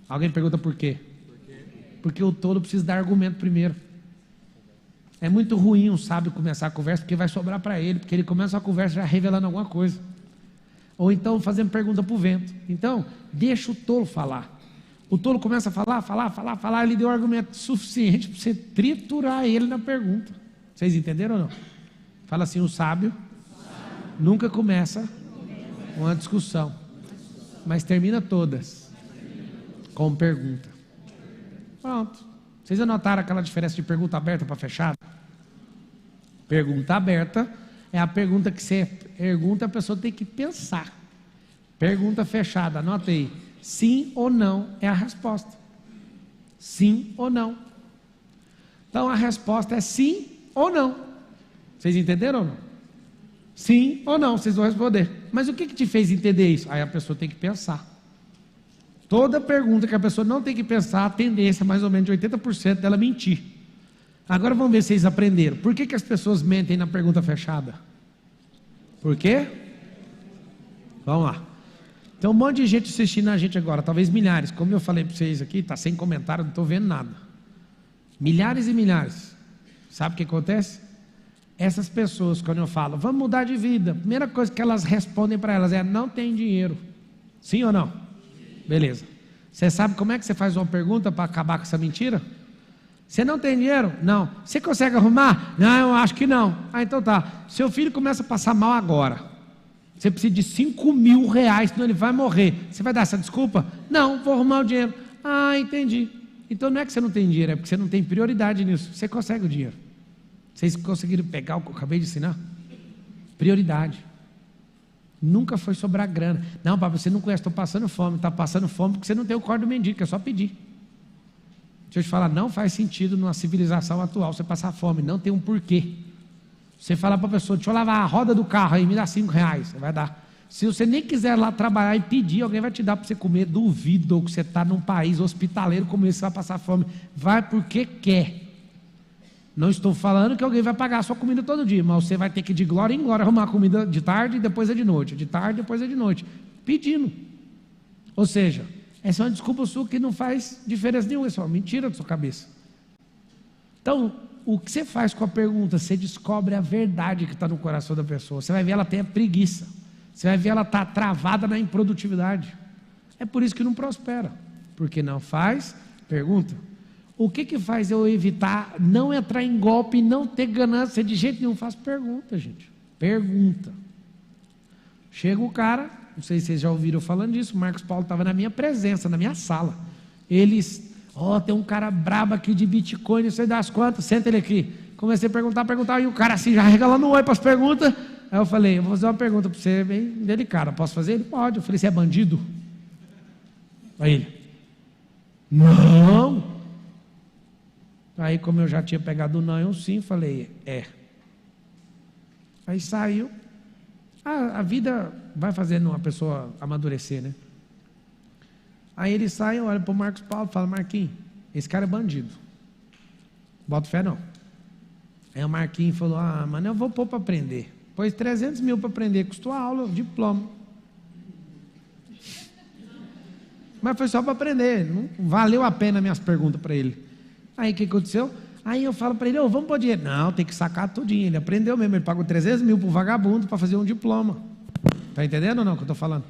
Alguém pergunta por quê? Porque o tolo precisa dar argumento primeiro. É muito ruim um sábio começar a conversa, porque vai sobrar para ele, porque ele começa a conversa já revelando alguma coisa. Ou então fazendo pergunta para o vento. Então, deixa o tolo falar. O tolo começa a falar, ele deu argumento suficiente para você triturar ele na pergunta. Vocês entenderam ou não? Fala assim: o sábio nunca começa uma discussão, mas termina todas com pergunta. Pronto. Vocês anotaram aquela diferença de pergunta aberta para fechada? Pergunta aberta é a pergunta que você pergunta, a pessoa tem que pensar. Pergunta fechada, anota aí. Sim ou não é a resposta. Sim ou não. Então a resposta é sim ou não. Vocês entenderam ou não? Sim ou não, vocês vão responder. Mas o que te fez entender isso? Aí a pessoa tem que pensar. Toda pergunta que a pessoa não tem que pensar, a tendência é mais ou menos de 80% dela mentir. Agora vamos ver se vocês aprenderam. Por que as pessoas mentem na pergunta fechada? Por quê? Vamos lá. Tem um monte de gente assistindo a gente agora, talvez milhares. Como eu falei para vocês aqui, está sem comentário, não estou vendo nada. Milhares e milhares. Sabe o que acontece? Essas pessoas, quando eu falo, vamos mudar de vida, a primeira coisa que elas respondem para elas é: não tem dinheiro. Sim ou não? Beleza. Você sabe como é que você faz uma pergunta para acabar com essa mentira? Você não tem dinheiro? Não. Você consegue arrumar? Não, eu acho que não. Ah, então tá. Seu filho começa a passar mal agora. Você precisa de 5 mil reais, senão ele vai morrer. Você vai dar essa desculpa? Não, vou arrumar o dinheiro. Ah, entendi. Então não é que você não tem dinheiro, é porque você não tem prioridade nisso. Você consegue o dinheiro. Vocês conseguiram pegar o que eu acabei de ensinar? Prioridade. Nunca foi sobrar grana. Não, papai, você não conhece, estou passando fome. Está passando fome porque você não tem o corpo do mendigo, é só pedir. Deixa eu te falar, não faz sentido numa civilização atual você passar fome, não tem um porquê. Você fala para a pessoa, deixa eu lavar a roda do carro aí, me dá 5 reais, você vai dar. Se você nem quiser lá trabalhar e pedir, alguém vai te dar para você comer. Duvido que você está num país hospitaleiro como esse, você vai passar fome. Vai porque quer. Não estou falando que alguém vai pagar a sua comida todo dia, mas você vai ter que de glória em glória arrumar a comida de tarde e depois é de noite, de tarde e depois é de noite, pedindo. Ou seja, essa é uma desculpa sua que não faz diferença nenhuma, é só mentira da sua cabeça. Então, o que você faz com a pergunta? Você descobre a verdade que está no coração da pessoa. Você vai ver ela tem a preguiça, você vai ver ela está travada na improdutividade. É por isso que não prospera, porque não faz pergunta. O que faz eu evitar não entrar em golpe, não ter ganância de jeito nenhum? Faz pergunta, gente. Pergunta. Chega o cara, não sei se vocês já ouviram falando disso, o Marcos Paulo estava na minha presença, na minha sala. Eles, tem um cara brabo aqui de Bitcoin, não sei das quantas, senta ele aqui. Comecei a perguntar, e o cara assim, já regalando o olho para as perguntas. Aí eu falei, eu vou fazer uma pergunta para você, bem delicada, posso fazer? Ele pode. Eu falei, você é bandido? Aí ele, não. Aí, como eu já tinha pegado o não e o sim, falei, Aí saiu. A vida vai fazendo uma pessoa amadurecer, né? Aí ele sai, olha para o Marcos Paulo e fala, Marquinhos, esse cara é bandido. Bota fé não. Aí o Marquinhos falou, mano, eu vou pôr para aprender. Pôs 300 mil para aprender, custou a aula, o diploma. Mas foi só para aprender, não valeu a pena minhas perguntas para ele. Aí o que aconteceu? Aí eu falo para ele, vamos pôr dinheiro. Não, tem que sacar tudinho. Ele aprendeu mesmo, ele pagou 300 mil para o vagabundo para fazer um diploma. Está entendendo ou não o que eu estou falando?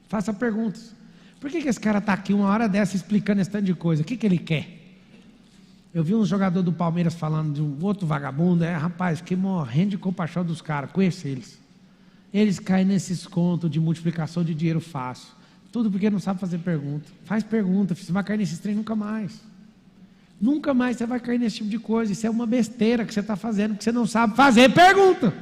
Faça perguntas. Por que esse cara está aqui uma hora dessa explicando esse tanto de coisa? O que ele quer? Eu vi um jogador do Palmeiras falando de um outro vagabundo. Rapaz, fiquei morrendo de compaixão dos caras. Conheço eles. Eles caem nesses contos de multiplicação de dinheiro fácil. Tudo porque não sabe fazer pergunta. Faz pergunta, você vai cair nesse trem nunca mais. Nunca mais você vai cair nesse tipo de coisa. Isso é uma besteira que você está fazendo, que você não sabe fazer pergunta.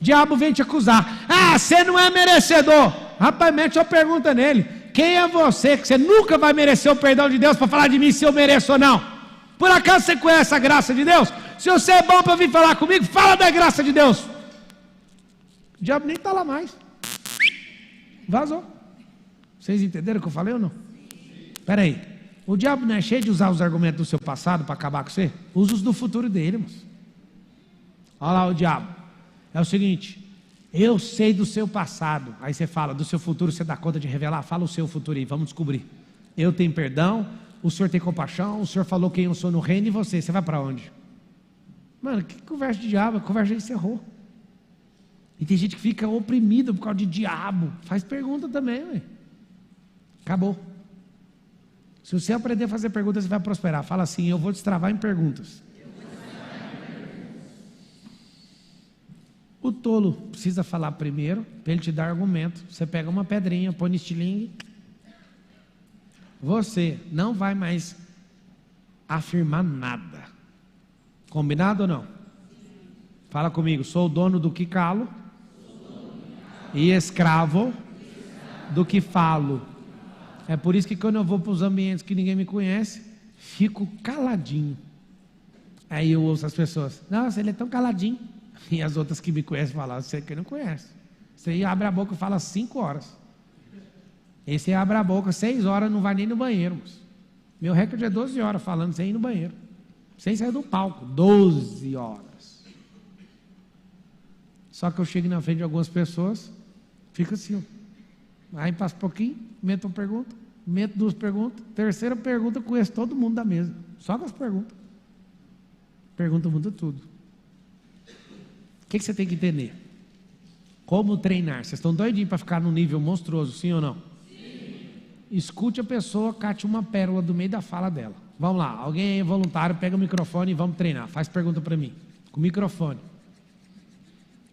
O diabo vem te acusar. Você não é merecedor. Rapaz, mete uma pergunta nele. Quem é você que você nunca vai merecer o perdão de Deus para falar de mim se eu mereço ou não? Por acaso você conhece a graça de Deus? Se você é bom para vir falar comigo, fala da graça de Deus. O diabo nem está lá mais. Vazou. Vocês entenderam o que eu falei ou não? Espera aí. O diabo não é cheio de usar os argumentos do seu passado para acabar com você? Usa os do futuro dele, moço. Olha lá o diabo. É o seguinte, eu sei do seu passado. Aí você fala, do seu futuro você dá conta de revelar? Fala o seu futuro aí, vamos descobrir. Eu tenho perdão, o senhor tem compaixão, o senhor falou quem eu sou no reino e você vai para onde? Mano, que conversa de diabo, a conversa já encerrou. E tem gente que fica oprimido por causa de diabo. Faz pergunta também, ué. Acabou. Se você aprender a fazer perguntas, você vai prosperar. Fala assim, eu vou destravar em perguntas. O tolo precisa falar primeiro, para ele te dar argumento. Você pega uma pedrinha, põe no estilingue. Você não vai mais afirmar nada. Combinado ou não? Fala comigo, sou o dono do que calo e escravo do que falo. É por isso que quando eu vou para os ambientes que ninguém me conhece, fico caladinho. Aí eu ouço as pessoas, nossa, ele é tão caladinho. E as outras que me conhecem falam, você que não conhece. Você aí abre a boca e fala 5 horas. Esse aí abre a boca 6 horas, não vai nem no banheiro. Moço. Meu recorde é 12 horas falando sem ir no banheiro. Sem sair do palco, 12 horas. Só que eu chego na frente de algumas pessoas, fica assim, ó. Aí passa um pouquinho, meto uma pergunta, meto 2 perguntas, terceira pergunta, conheço todo mundo da mesa, só com as perguntas. Pergunta muda tudo. O que você tem que entender? Como treinar? Vocês estão doidinhos para ficar num nível monstruoso, sim ou não? Sim. Escute a pessoa, cate uma pérola do meio da fala dela. Vamos lá, alguém é voluntário, pega o microfone e vamos treinar. Faz pergunta para mim, com o microfone.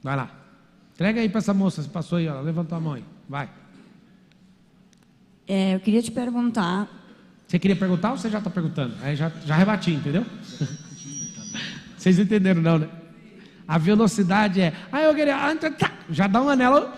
Vai lá. Entrega aí para essa moça, se passou aí, ó, levantou a mão aí, vai. Eu queria te perguntar... Você queria perguntar ou você já está perguntando? Aí já rebati, entendeu? Vocês entenderam não, né? A velocidade é... eu queria... Já dá um anel...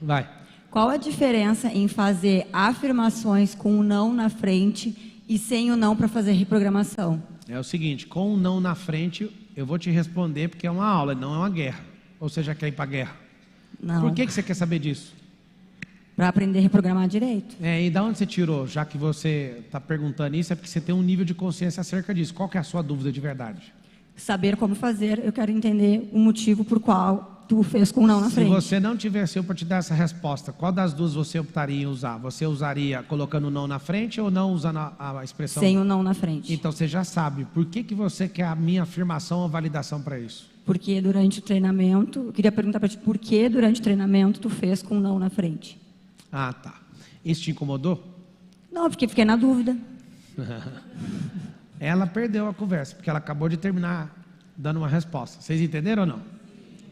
Vai. Qual a diferença em fazer afirmações com o não na frente e sem o não para fazer reprogramação? É o seguinte, com o não na frente, eu vou te responder porque é uma aula, não é uma guerra. Ou você já quer ir para a guerra? Não. Por que você quer saber disso? Para aprender a reprogramar direito. E da onde você tirou? Já que você está perguntando isso, é porque você tem um nível de consciência acerca disso. Qual que é a sua dúvida de verdade? Saber como fazer, eu quero entender o motivo por qual tu fez com o não na frente. Se você não tivesse eu para te dar essa resposta, qual das duas você optaria em usar? Você usaria colocando o não na frente ou não usando a expressão? Sem o não na frente. Então você já sabe. Por que você quer a minha afirmação ou validação para isso? Porque durante o treinamento, eu queria perguntar para ti, por que durante o treinamento tu fez com o não na frente? Ah, tá. Isso te incomodou? Não, porque fiquei na dúvida. Ela perdeu a conversa, porque ela acabou de terminar dando uma resposta. Vocês entenderam ou não?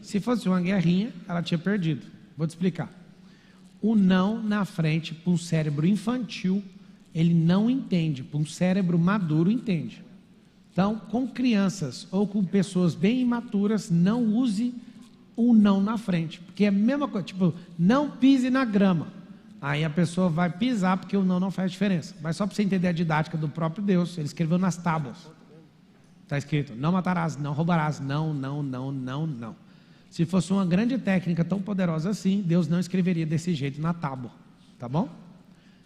Se fosse uma guerrinha, ela tinha perdido. Vou te explicar. O não na frente, para um cérebro infantil, ele não entende. Para um cérebro maduro, entende. Então, com crianças ou com pessoas bem imaturas, não use o não na frente. Porque é a mesma coisa, tipo, não pise na grama. Aí a pessoa vai pisar porque o não faz diferença. Mas só para você entender a didática do próprio Deus, ele escreveu nas tábuas. Está escrito, não matarás, não roubarás, não. Se fosse uma grande técnica tão poderosa assim, Deus não escreveria desse jeito na tábua. Tá bom?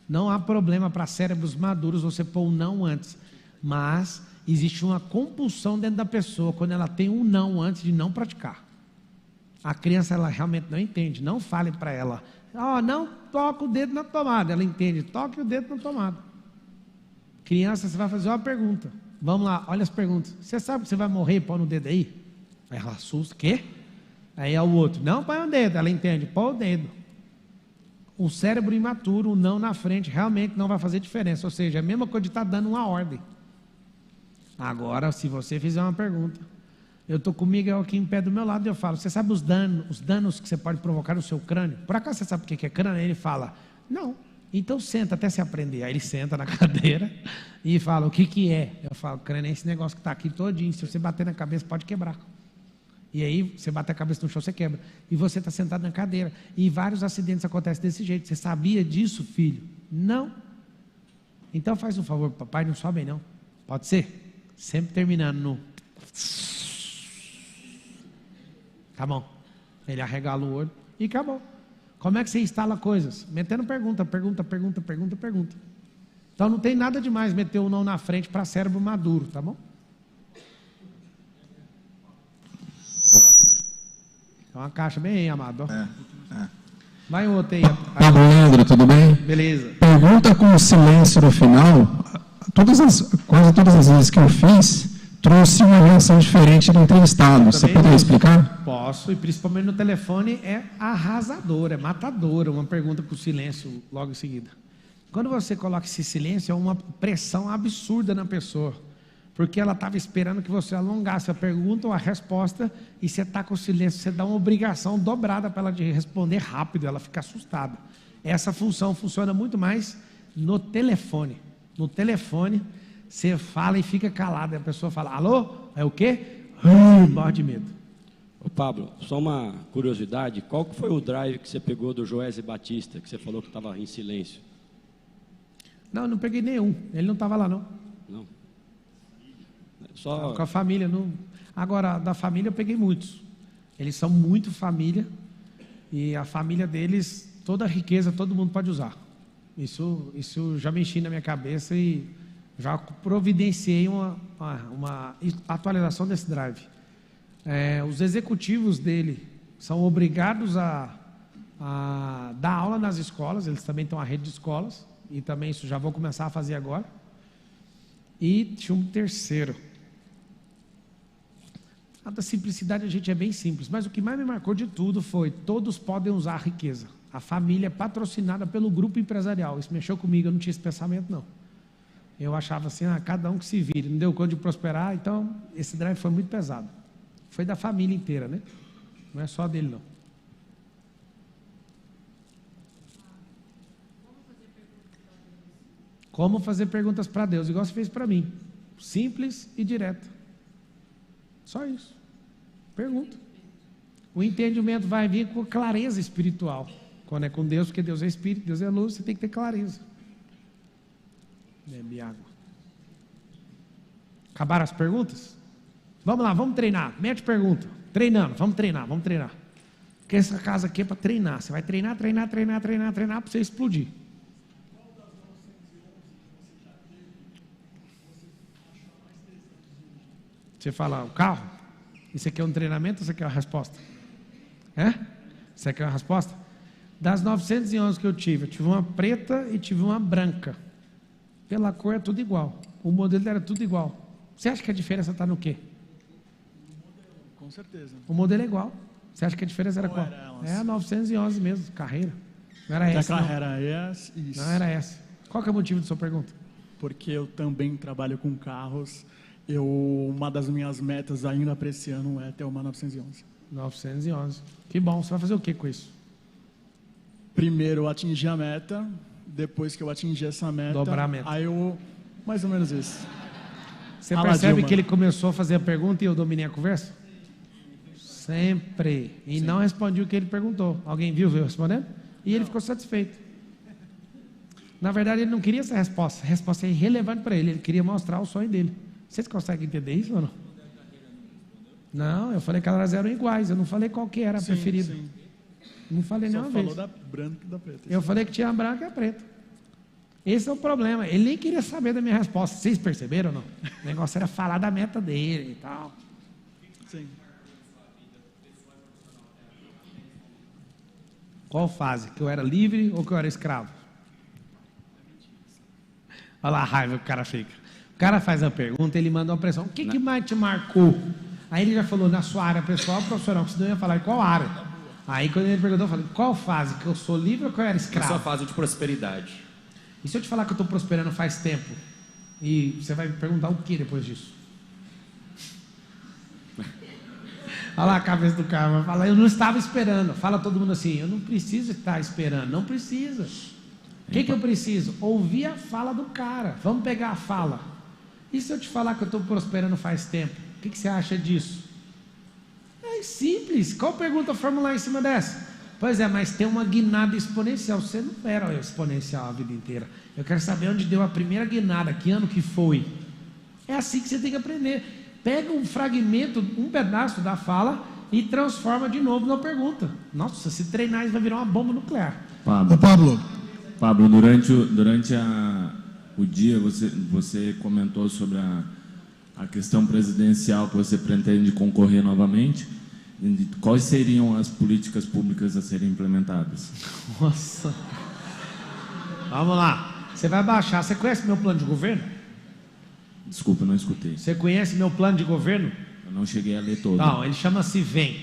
Não há problema para cérebros maduros você pôr um não antes. Mas existe uma compulsão dentro da pessoa quando ela tem um não antes de não praticar. A criança, ela realmente não entende. Não fale para ela, não toca o dedo na tomada. Ela entende, toque o dedo na tomada. Criança, você vai fazer uma pergunta. Vamos lá, olha as perguntas. Você sabe que você vai morrer e põe no dedo aí? Aí ela assusta, quê? Aí é o outro, não põe o dedo. Ela entende, põe o dedo. O cérebro imaturo, o não na frente, realmente não vai fazer diferença. Ou seja, é a mesma coisa de estar dando uma ordem. Agora, se você fizer uma pergunta, eu estou com o Miguel aqui em pé do meu lado e eu falo, você sabe os danos que você pode provocar no seu crânio? Por acaso você sabe o que é crânio? Aí ele fala, não. Então senta até se aprender. Aí ele senta na cadeira e fala, o que é? Eu falo, crânio é esse negócio que está aqui todinho. Se você bater na cabeça, pode quebrar. E aí, você bate a cabeça no chão, você quebra. E você está sentado na cadeira. E vários acidentes acontecem desse jeito. Você sabia disso, filho? Não. Então faz um favor, papai, não sobe não. Pode ser? Sempre terminando no... Tá bom. Ele arregala o olho e acabou. Como é que você instala coisas? Metendo pergunta. Então não tem nada demais meter o não na frente para cérebro maduro, tá bom? É uma caixa bem amado. Vai um outro aí. Pablo Leandro, tudo bem? Beleza. Pergunta com silêncio no final. Quase todas as vezes que eu fiz, trouxe uma reação diferente do entrevistado. Você poderia explicar? Posso, e principalmente no telefone é arrasadora, é matadora, uma pergunta com silêncio logo em seguida. Quando você coloca esse silêncio, é uma pressão absurda na pessoa, porque ela estava esperando que você alongasse a pergunta ou a resposta, e você está com silêncio, você dá uma obrigação dobrada para ela de responder rápido, ela fica assustada. Essa função funciona muito mais no telefone. No telefone, você fala e fica calado, e a pessoa fala, alô? É o quê? Morre de medo. Ô Pablo, só uma curiosidade, qual que foi o drive que você pegou do Joési Batista, que você falou que estava em silêncio? Não peguei nenhum, ele não estava lá não. Não? Só... Com a família, não. Agora, da família eu peguei muitos. Eles são muito família, e a família deles, toda a riqueza, todo mundo pode usar. Isso já mexi na minha cabeça e já providenciei uma atualização desse drive. Os executivos dele são obrigados a dar aula nas escolas, eles também têm uma rede de escolas, e também isso já vou começar a fazer agora. E tinha um terceiro. A da simplicidade a gente é bem simples, mas o que mais me marcou de tudo foi, todos podem usar a riqueza. A família é patrocinada pelo grupo empresarial. Isso mexeu comigo, eu não tinha esse pensamento não. Eu achava assim, cada um que se vire, não deu conta de prosperar, então esse drive foi muito pesado. Foi da família inteira, né? Não é só dele não. Como fazer perguntas para Deus, igual você fez para mim. Simples e direta. Só isso. Pergunta. O entendimento vai vir com clareza espiritual. Quando é com Deus, porque Deus é Espírito, Deus é luz, você tem que ter clareza. Bebe água. Acabaram as perguntas? Vamos lá, vamos treinar. Mete pergunta. Treinando, vamos treinar. Porque essa casa aqui é para treinar. Você vai treinar para você explodir. Você fala, o carro? Isso aqui é um treinamento ou isso aqui é uma resposta? Isso aqui é uma resposta? Das 911 que eu tive uma preta e tive uma branca. Pela cor é tudo igual. O modelo era tudo igual. Você acha que a diferença está no quê? Com certeza. O modelo é igual. Você acha que a diferença era qual? É a 911 mesmo, carreira. Não era essa. A carreira é essa? Isso. Não era essa. Qual que é o motivo da sua pergunta? Porque eu também trabalho com carros. Uma das minhas metas ainda para esse ano é ter uma 911. 911. Que bom. Você vai fazer o que com isso? Primeiro, atingir a meta. Depois que eu atingir essa meta... Dobrar a meta. Aí eu... Mais ou menos isso. Você percebe que ele começou a fazer a pergunta e eu dominei a conversa? Sempre. E não respondi o que ele perguntou. Alguém viu eu respondendo? E ele ficou satisfeito. Na verdade, ele não queria essa resposta. A resposta é irrelevante para ele. Ele queria mostrar o sonho dele. Vocês conseguem entender isso ou não? Não, eu falei que elas eram iguais. Eu não falei qual que era a preferida. Sim. Não falei nenhuma vez. Só falou da branca e da preta. Eu falei que tinha a branca e a preta. Esse é o problema. Ele nem queria saber da minha resposta. Vocês perceberam ou não? O negócio era falar da meta dele e tal. Sim. Qual fase? Que eu era livre ou que eu era escravo? Olha lá a raiva que o cara fica. O cara faz a pergunta, ele manda uma pressão. O que mais te marcou? Aí ele já falou, na sua área pessoal, profissional, que você não ia falar em qual área. Aí quando ele perguntou, eu falei, qual fase? Que eu sou livre ou que eu era escravo? Na sua fase de prosperidade. E se eu te falar que eu estou prosperando faz tempo? E você vai me perguntar o que depois disso? Olha lá a cabeça do cara, vai falar, eu não estava esperando. Fala todo mundo assim, eu não preciso estar esperando. Não precisa. O que eu preciso? Ouvir a fala do cara. Vamos pegar a fala. E se eu te falar que eu estou prosperando faz tempo? O que você acha disso? É simples. Qual pergunta formular em cima dessa? Pois é, mas tem uma guinada exponencial. Você não era exponencial a vida inteira. Eu quero saber onde deu a primeira guinada, que ano que foi. É assim que você tem que aprender. Pega um fragmento, um pedaço da fala e transforma de novo na pergunta. Nossa, se treinar isso vai virar uma bomba nuclear. Pablo, durante o dia você comentou sobre a questão presidencial que você pretende concorrer novamente. Quais seriam as políticas públicas a serem implementadas? Nossa. Vamos lá. Você vai baixar. Você conhece meu plano de governo? Desculpa, não escutei. Você conhece meu plano de governo? Eu não cheguei a ler todo. Não, ele chama-se VEM.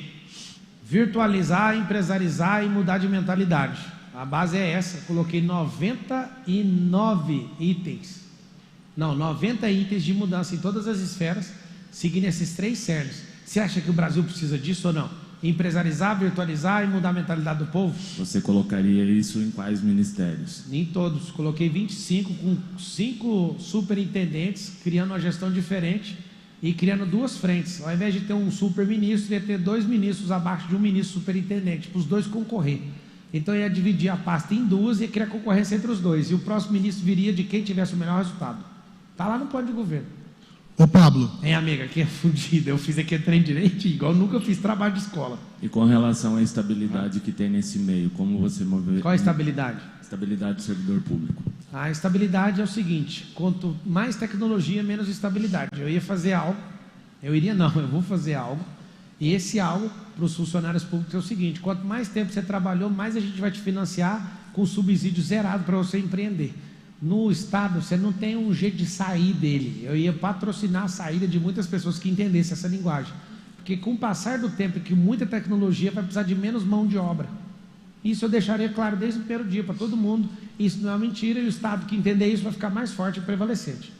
Virtualizar, empresarizar e mudar de mentalidade. A base é essa. Coloquei 99 itens. Não, 90 itens de mudança em todas as esferas, seguindo esses 3 cernes. Você acha que o Brasil precisa disso ou não? Empresarizar, virtualizar e mudar a mentalidade do povo? Você colocaria isso em quais ministérios? Em todos. Coloquei 25 com 5 superintendentes, criando uma gestão diferente e criando 2 frentes. Ao invés de ter um super-ministro, ia ter 2 ministros abaixo de um ministro superintendente, para os 2 concorrer. Então ia dividir a pasta em 2 e ia criar concorrência entre os 2. E o próximo ministro viria de quem tivesse o melhor resultado. Está lá no plano de governo. Ô Pablo. Hein, amiga, aqui é fodida. Eu fiz aqui o trem direitinho, igual eu nunca fiz trabalho de escola. E com relação à estabilidade que tem nesse meio, como você mover... Qual a estabilidade? Estabilidade do servidor público. A estabilidade é o seguinte, quanto mais tecnologia, menos estabilidade. Eu vou fazer algo, e esse algo para os funcionários públicos é o seguinte, quanto mais tempo você trabalhou, mais a gente vai te financiar com subsídio zerado para você empreender. No Estado, você não tem um jeito de sair dele. Eu ia patrocinar a saída de muitas pessoas que entendessem essa linguagem. Porque com o passar do tempo, que muita tecnologia vai precisar de menos mão de obra. Isso eu deixaria claro desde o primeiro dia para todo mundo. Isso não é mentira, e o Estado que entender isso vai ficar mais forte e prevalecente.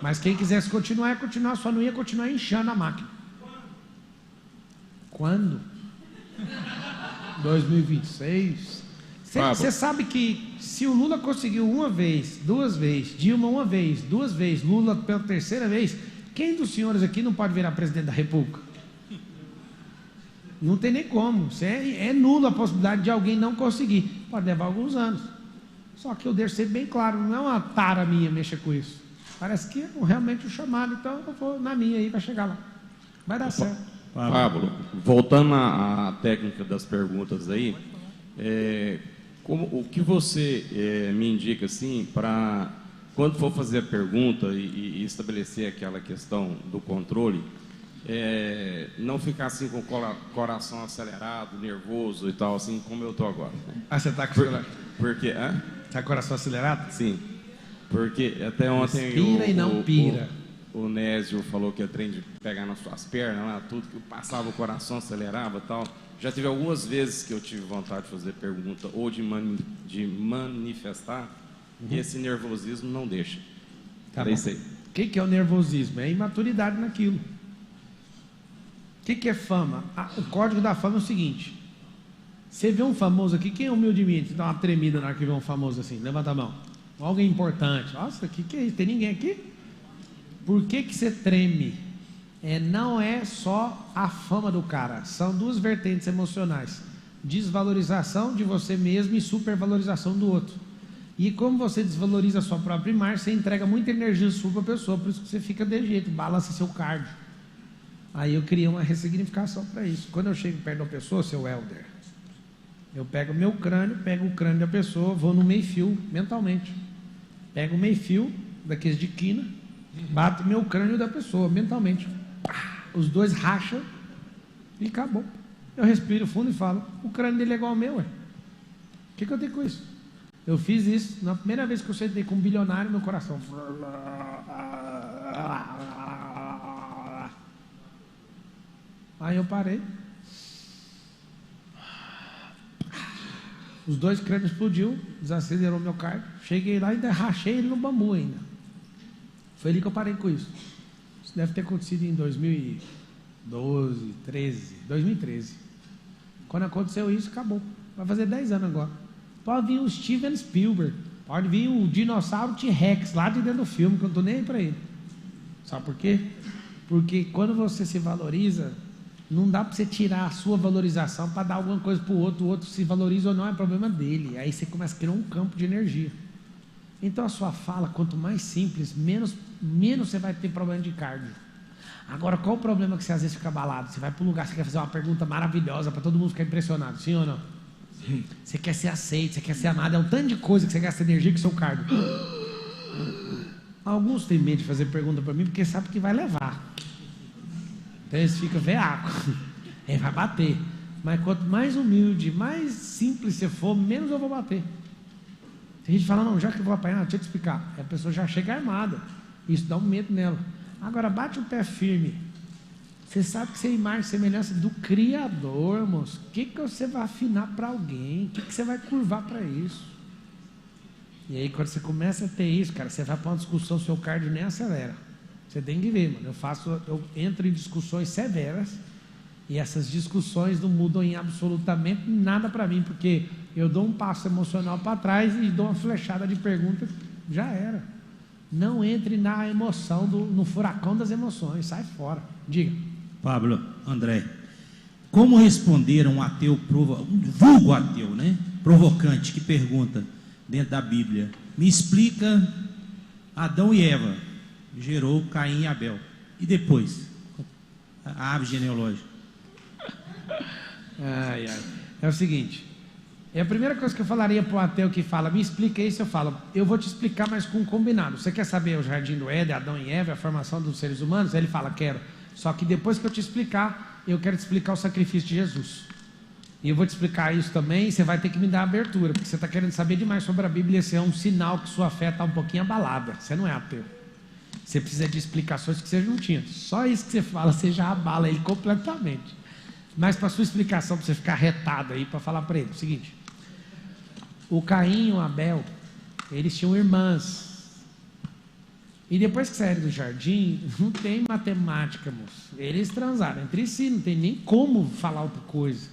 Mas quem quisesse continuar, só não ia continuar inchando a máquina. Quando? 2026... Você sabe que se o Lula conseguiu uma vez, duas vezes, Dilma uma vez, duas vezes, Lula pela terceira vez, quem dos senhores aqui não pode virar presidente da República? Não tem nem como. É nula a possibilidade de alguém não conseguir. Pode levar alguns anos. Só que eu deixo ser bem claro, não é uma tara minha mexer com isso. Parece que é realmente o chamado, então eu vou na minha aí para chegar lá. Vai dar certo. Pablo, voltando à técnica das perguntas aí, o que você me indica assim para quando for fazer a pergunta e estabelecer aquela questão do controle, não ficar assim com o coração acelerado, nervoso e tal, assim como eu estou agora. Né? Ah, você está com porque está com o coração acelerado? Sim. Porque até ontem respira e não pira. O Nésio falou que é trem de pegar nas suas pernas, lá, tudo que passava o coração acelerava e tal. Já tive algumas vezes que eu tive vontade de fazer pergunta ou de manifestar, e esse nervosismo não deixa. Tá isso aí. O que é o nervosismo? É imaturidade naquilo. O que é fama? O código da fama é o seguinte: você vê um famoso aqui, quem é humildemente dá uma tremida na hora que vê um famoso assim? Levanta a mão. Alguém importante. Nossa, o que é isso? Tem ninguém aqui? Por que você treme? Não é só a fama do cara, são duas vertentes emocionais: desvalorização de você mesmo e supervalorização do outro. E como você desvaloriza a sua própria imagem, você entrega muita energia sua para a pessoa, por isso que você fica de jeito, balança seu cardio. Aí eu criei uma ressignificação para isso. Quando eu chego perto da pessoa, seu Helder, eu pego o meu crânio, pego o crânio da pessoa, vou no meio-fio mentalmente. Pego o meio-fio, daqueles de quina, bato meu crânio da pessoa mentalmente. Os dois racham e acabou. Eu respiro fundo e falo: o crânio dele é igual ao meu, ué. O que eu tenho com isso? Eu fiz isso na primeira vez que eu sentei com um bilionário, meu coração. Aí eu parei. Os dois crânios explodiu, desacelerou meu cardio. Cheguei lá e ainda rachei ele no bambu ainda. Foi ali que eu parei com isso. Isso deve ter acontecido em 2013. Quando aconteceu isso, acabou. Vai fazer 10 anos agora. Pode vir o Steven Spielberg, pode vir o dinossauro T-Rex lá de dentro do filme, que eu não estou nem aí para ele. Sabe por quê? Porque quando você se valoriza, não dá para você tirar a sua valorização para dar alguma coisa para o outro se valoriza ou não, é problema dele. Aí você começa a criar um campo de energia. Então a sua fala, quanto mais simples, menos você vai ter problema de cardio. Agora, qual o problema que você às vezes fica abalado? Você vai para um lugar, você quer fazer uma pergunta maravilhosa para todo mundo ficar impressionado, sim ou não? Sim. Você quer ser aceito, você quer ser amado, é um tanto de coisa que você gasta energia com o seu cardio. Alguns têm medo de fazer pergunta para mim porque sabem que vai levar. Então eles ficam veaco. Ele vai bater. Mas quanto mais humilde, mais simples você for, menos eu vou bater. Tem gente que fala: não, já que eu vou apanhar, deixa eu te explicar. A pessoa já chega armada. Isso dá um medo nela. Agora bate o pé firme. Você sabe que você é imagem e semelhança do Criador, moço. O que você vai afinar para alguém? O que você vai curvar para isso? E aí quando você começa a ter isso, cara, você vai para uma discussão, seu cardio nem acelera. Você tem que ver, mano. Eu entro em discussões severas e essas discussões não mudam em absolutamente nada para mim, porque eu dou um passo emocional para trás e dou uma flechada de pergunta, já era. Não entre na emoção, no furacão das emoções, sai fora. Diga. Pablo, André, como responder a um ateu, um vulgo ateu, né? Provocante, que pergunta dentro da Bíblia: me explica, Adão e Eva gerou Caim e Abel, e depois a árvore genealógica? É o seguinte, a primeira coisa que eu falaria para o ateu que fala: me explica isso, eu falo: eu vou te explicar, mas com um combinado. Você quer saber o jardim do Éden, Adão e Eva, a formação dos seres humanos? Aí ele fala: quero. Só que depois que eu te explicar, eu quero te explicar o sacrifício de Jesus. E eu vou te explicar isso também, e você vai ter que me dar abertura, porque você está querendo saber demais sobre a Bíblia, e esse é um sinal que sua fé está um pouquinho abalada. Você não é ateu. Você precisa de explicações que você não tinha. Só isso que você fala, você já abala ele completamente. Mas para sua explicação, para você ficar retado aí, para falar para ele, é o seguinte: o Caim e o Abel, eles tinham irmãs. E depois que saíram do jardim, não tem matemática, moço. Eles transaram entre si, não tem nem como falar outra coisa.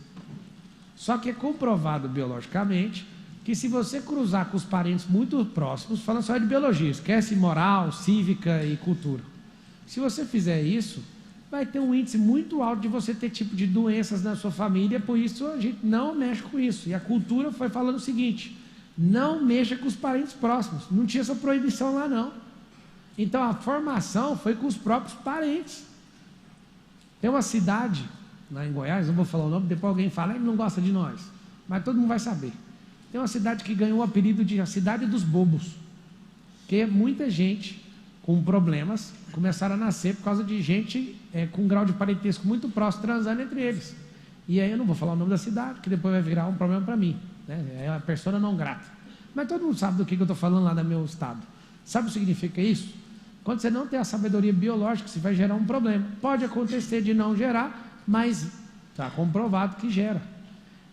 Só que é comprovado biologicamente que se você cruzar com os parentes muito próximos, falando só de biologia, esquece moral, cívica e cultura. Se você fizer isso, vai ter um índice muito alto de você ter tipo de doenças na sua família, por isso a gente não mexe com isso. E a cultura foi falando o seguinte: não mexa com os parentes próximos. Não tinha essa proibição lá, não. Então a formação foi com os próprios parentes. Tem uma cidade lá em Goiás, não vou falar o nome, depois alguém fala, ele não gosta de nós, mas todo mundo vai saber. Tem uma cidade que ganhou o apelido de a cidade dos bobos, porque muita gente com problemas começaram a nascer por causa de gente com grau de parentesco muito próximo, transando entre eles. E aí eu não vou falar o nome da cidade, que depois vai virar um problema para mim, né? É a persona não grata. Mas todo mundo sabe do que eu estou falando lá no meu estado. Sabe o que significa isso? Quando você não tem a sabedoria biológica, você vai gerar um problema. Pode acontecer de não gerar, mas está comprovado que gera.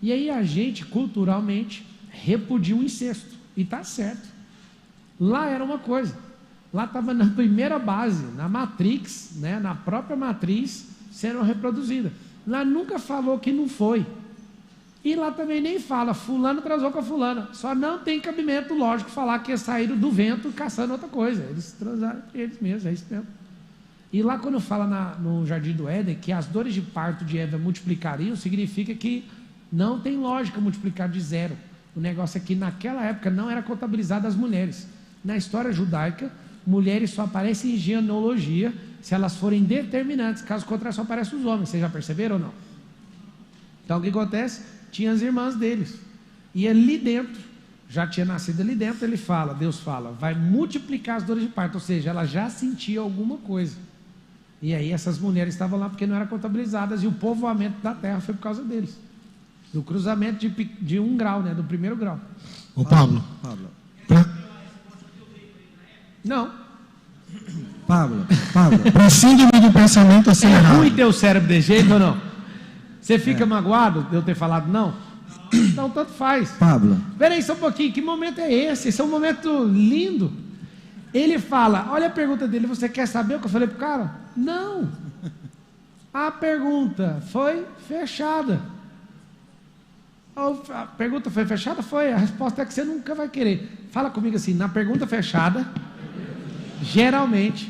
E aí a gente, culturalmente, repudia o incesto. E está certo. Lá era uma coisa. Lá estava na primeira base, na matrix, né, na própria matriz, sendo reproduzida. Lá nunca falou que não foi. E lá também nem fala, fulano transou com a fulana. Só não tem cabimento, lógico, falar que saíram do vento caçando outra coisa. Eles transaram entre eles mesmos, é isso mesmo. E lá quando fala no Jardim do Éden que as dores de parto de Eva multiplicariam, significa que não tem lógica multiplicar de zero. O negócio é que naquela época não era contabilizado as mulheres. Na história judaica, mulheres só aparecem em genealogia se elas forem determinantes. Caso contrário, só aparecem os homens. Vocês já perceberam ou não? Então o que acontece? Tinha as irmãs deles. E ali dentro, já tinha nascido ali dentro, ele fala, Deus fala, vai multiplicar as dores de parto. Ou seja, ela já sentia alguma coisa. E aí essas mulheres estavam lá porque não eram contabilizadas. E o povoamento da terra foi por causa deles. Do cruzamento de 1 grau, né? Do primeiro grau. Ô Pablo. Não. Pablo. Prescinde do pensamento acelerado. É ruim ter o cérebro de jeito ou não? Você fica magoado de eu ter falado não? Então, tanto faz. Pablo. Espera aí só um pouquinho, que momento é esse? Esse é um momento lindo. Ele fala, olha a pergunta dele, você quer saber o que eu falei pro cara? Não. A pergunta foi fechada. A pergunta foi fechada? Foi. A resposta é que você nunca vai querer. Fala comigo assim, na pergunta fechada, geralmente,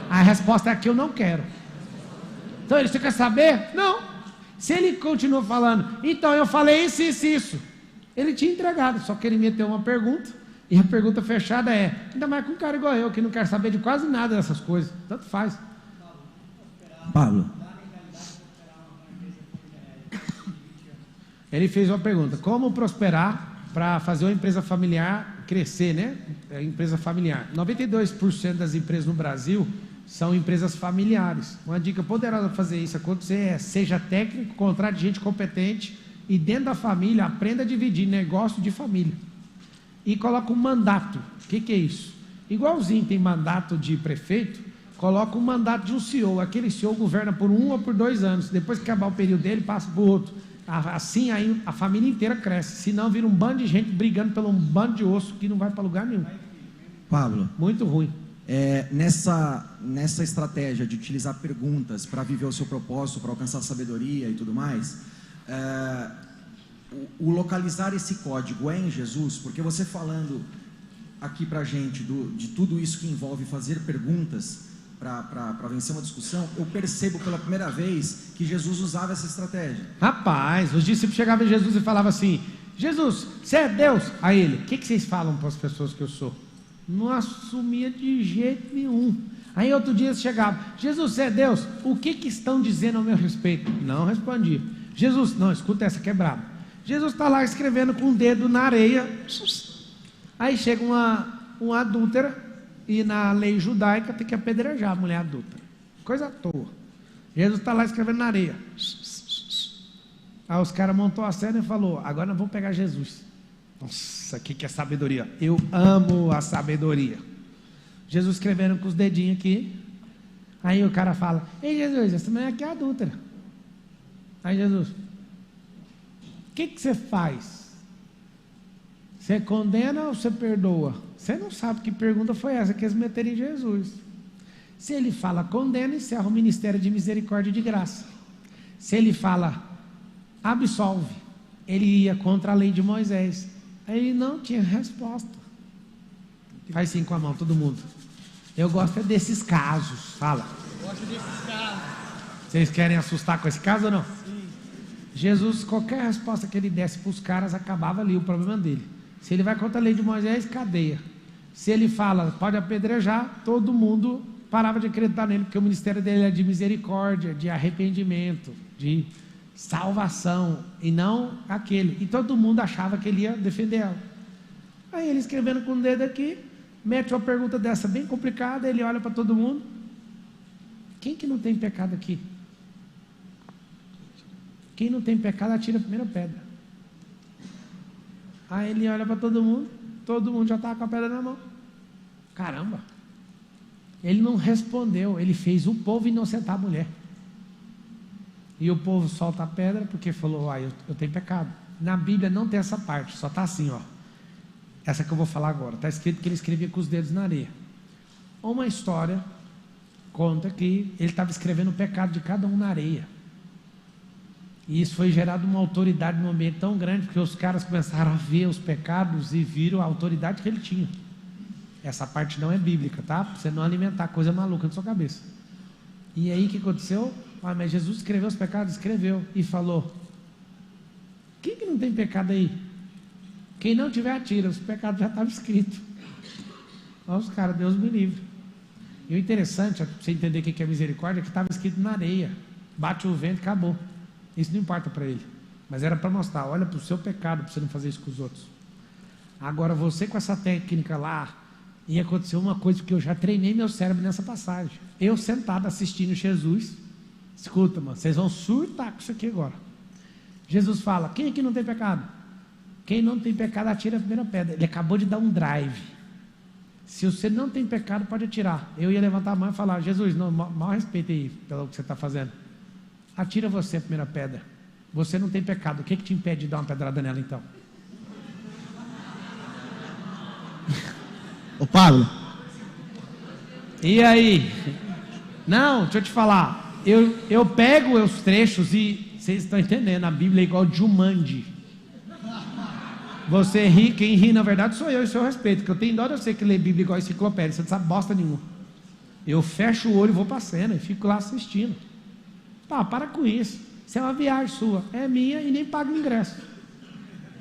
a resposta é que eu não quero. Então, você quer saber? Não. Se ele continua falando, então eu falei isso, isso, isso, ele tinha entregado, só que ele meteu uma pergunta, e a pergunta fechada é, ainda mais com um cara igual eu, que não quer saber de quase nada dessas coisas, tanto faz. Pablo. Ele fez uma pergunta, como prosperar para fazer uma empresa familiar crescer, né? É empresa familiar. 92% das empresas no Brasil são empresas familiares. Uma dica poderosa para fazer isso acontecer é: seja técnico, contrate gente competente e dentro da família aprenda a dividir negócio de família. E coloca um mandato. O que é isso? Igualzinho tem mandato de prefeito, coloca um mandato de um CEO. Aquele CEO governa por 1 ou por 2 anos. Depois que acabar o período dele, passa para o outro. Assim aí a família inteira cresce. Senão vira um bando de gente brigando pelo um bando de osso que não vai para lugar nenhum. Pablo. Muito ruim. Nessa estratégia de utilizar perguntas para viver o seu propósito, para alcançar sabedoria e tudo mais, o localizar esse código é em Jesus, porque você falando aqui para a gente de tudo isso que envolve fazer perguntas para vencer uma discussão, eu percebo pela primeira vez que Jesus usava essa estratégia. Rapaz, os discípulos chegavam em Jesus e falavam assim: Jesus, você é Deus? A ele, o que vocês falam para as pessoas que eu sou? Não assumia de jeito nenhum. Aí outro dia chegava: Jesus, você é Deus? O que estão dizendo ao meu respeito? Não respondia. Jesus, não, escuta essa que é braba. Jesus está lá escrevendo com o dedo na areia. Aí chega uma adúltera, e na lei judaica tem que apedrejar a mulher adúltera. Coisa à toa. Jesus está lá escrevendo na areia. Aí os caras montou a cena e falou: agora nós vamos pegar Jesus. Nossa, que é sabedoria. Eu amo a sabedoria. Jesus escrevendo com os dedinhos aqui. Aí o cara fala: ei Jesus, essa mulher aqui é adúltera. Aí Jesus: o que você faz? Você condena ou você perdoa? Você não sabe que pergunta foi essa que eles meteram em Jesus. Se ele fala condena, encerra o ministério de misericórdia e de graça. Se ele fala absolve, ele ia contra a lei de Moisés. Aí não tinha resposta. Faz assim com a mão, todo mundo. Eu gosto é desses casos. Fala. Gosto desses casos. Vocês querem assustar com esse caso ou não? Sim. Jesus, qualquer resposta que ele desse para os caras, acabava ali o problema dele. Se ele vai contra a lei de Moisés, cadeia. Se ele fala, pode apedrejar, todo mundo parava de acreditar nele, porque o ministério dele é de misericórdia, de arrependimento, de salvação, e não aquele. E todo mundo achava que ele ia defender ela. Aí ele escrevendo com o dedo aqui, mete uma pergunta dessa bem complicada, ele olha para todo mundo. Quem que não tem pecado aqui? Quem não tem pecado, atira a primeira pedra. Aí ele olha para todo mundo já estava com a pedra na mão. Caramba! Ele não respondeu, ele fez o povo inocentar a mulher. E o povo solta a pedra porque falou, eu tenho pecado. Na Bíblia não tem essa parte, só está assim, ó. Essa que eu vou falar agora, está escrito que ele escrevia com os dedos na areia. Uma história conta que ele estava escrevendo o pecado de cada um na areia. E isso foi gerado uma autoridade no ambiente tão grande, porque os caras começaram a ver os pecados e viram a autoridade que ele tinha. Essa parte não é bíblica, tá? Para você não alimentar coisa maluca na sua cabeça. E aí o que aconteceu? Mas Jesus escreveu os pecados? Escreveu. E falou, quem que não tem pecado aí? Quem não tiver, atira. Os pecados já estavam escritos. Olha os caras, Deus me livre. E o interessante, para você entender o que é misericórdia, é que estava escrito na areia. Bate o vento e acabou. Isso não importa para ele. Mas era para mostrar, olha para o seu pecado, para você não fazer isso com os outros. Agora você com essa técnica lá, ia acontecer uma coisa, porque eu já treinei meu cérebro nessa passagem. Eu sentado assistindo Jesus, escuta, mano, vocês vão surtar com isso aqui agora. Jesus fala, quem aqui não tem pecado? Quem não tem pecado, atira a primeira pedra. Ele acabou de dar um drive. Se você não tem pecado, pode atirar. Eu ia levantar a mão e falar, Jesus, não, mal respeito aí pelo que você está fazendo. Atira você a primeira pedra. Você não tem pecado. O que te impede de dar uma pedrada nela então? Ô Pablo. E aí? Não, deixa eu te falar. Eu pego os trechos e vocês estão entendendo, a Bíblia é igual Jumanji. Você ri, quem ri na verdade sou eu e seu respeito, porque eu tenho dó de você que lê Bíblia igual enciclopédia, você não sabe bosta nenhuma. Eu fecho o olho e vou para a cena e fico lá assistindo. Para com isso. Isso é uma viagem sua, é minha e nem pago ingresso.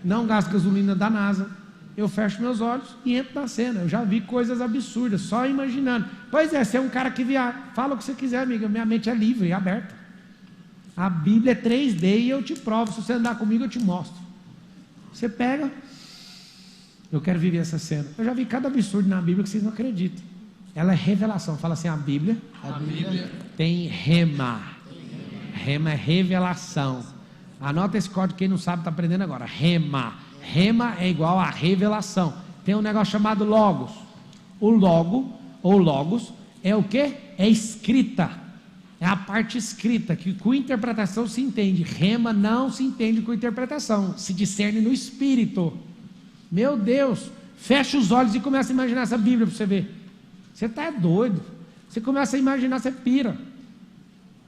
Não gasto gasolina da NASA. Eu fecho meus olhos e entro na cena. Eu já vi coisas absurdas, só imaginando. Pois é, você é um cara que viaja. Fala o que você quiser, amiga. Minha mente é livre e aberta. A Bíblia é 3D e eu te provo. Se você andar comigo, eu te mostro. Você pega. Eu quero viver essa cena. Eu já vi cada absurdo na Bíblia que vocês não acreditam. Ela é revelação. Fala assim, a Bíblia tem rema. Rema é revelação. Anota esse código, quem não sabe está aprendendo agora. Rema. Rema é igual a revelação. Tem um negócio chamado logos. O logo, ou logos, é o que? É escrita. É a parte escrita, que com interpretação se entende. Rema não se entende com interpretação. Se discerne no espírito. Meu Deus. Fecha os olhos e começa a imaginar essa Bíblia para você ver. Você está doido. Você começa a imaginar, você pira.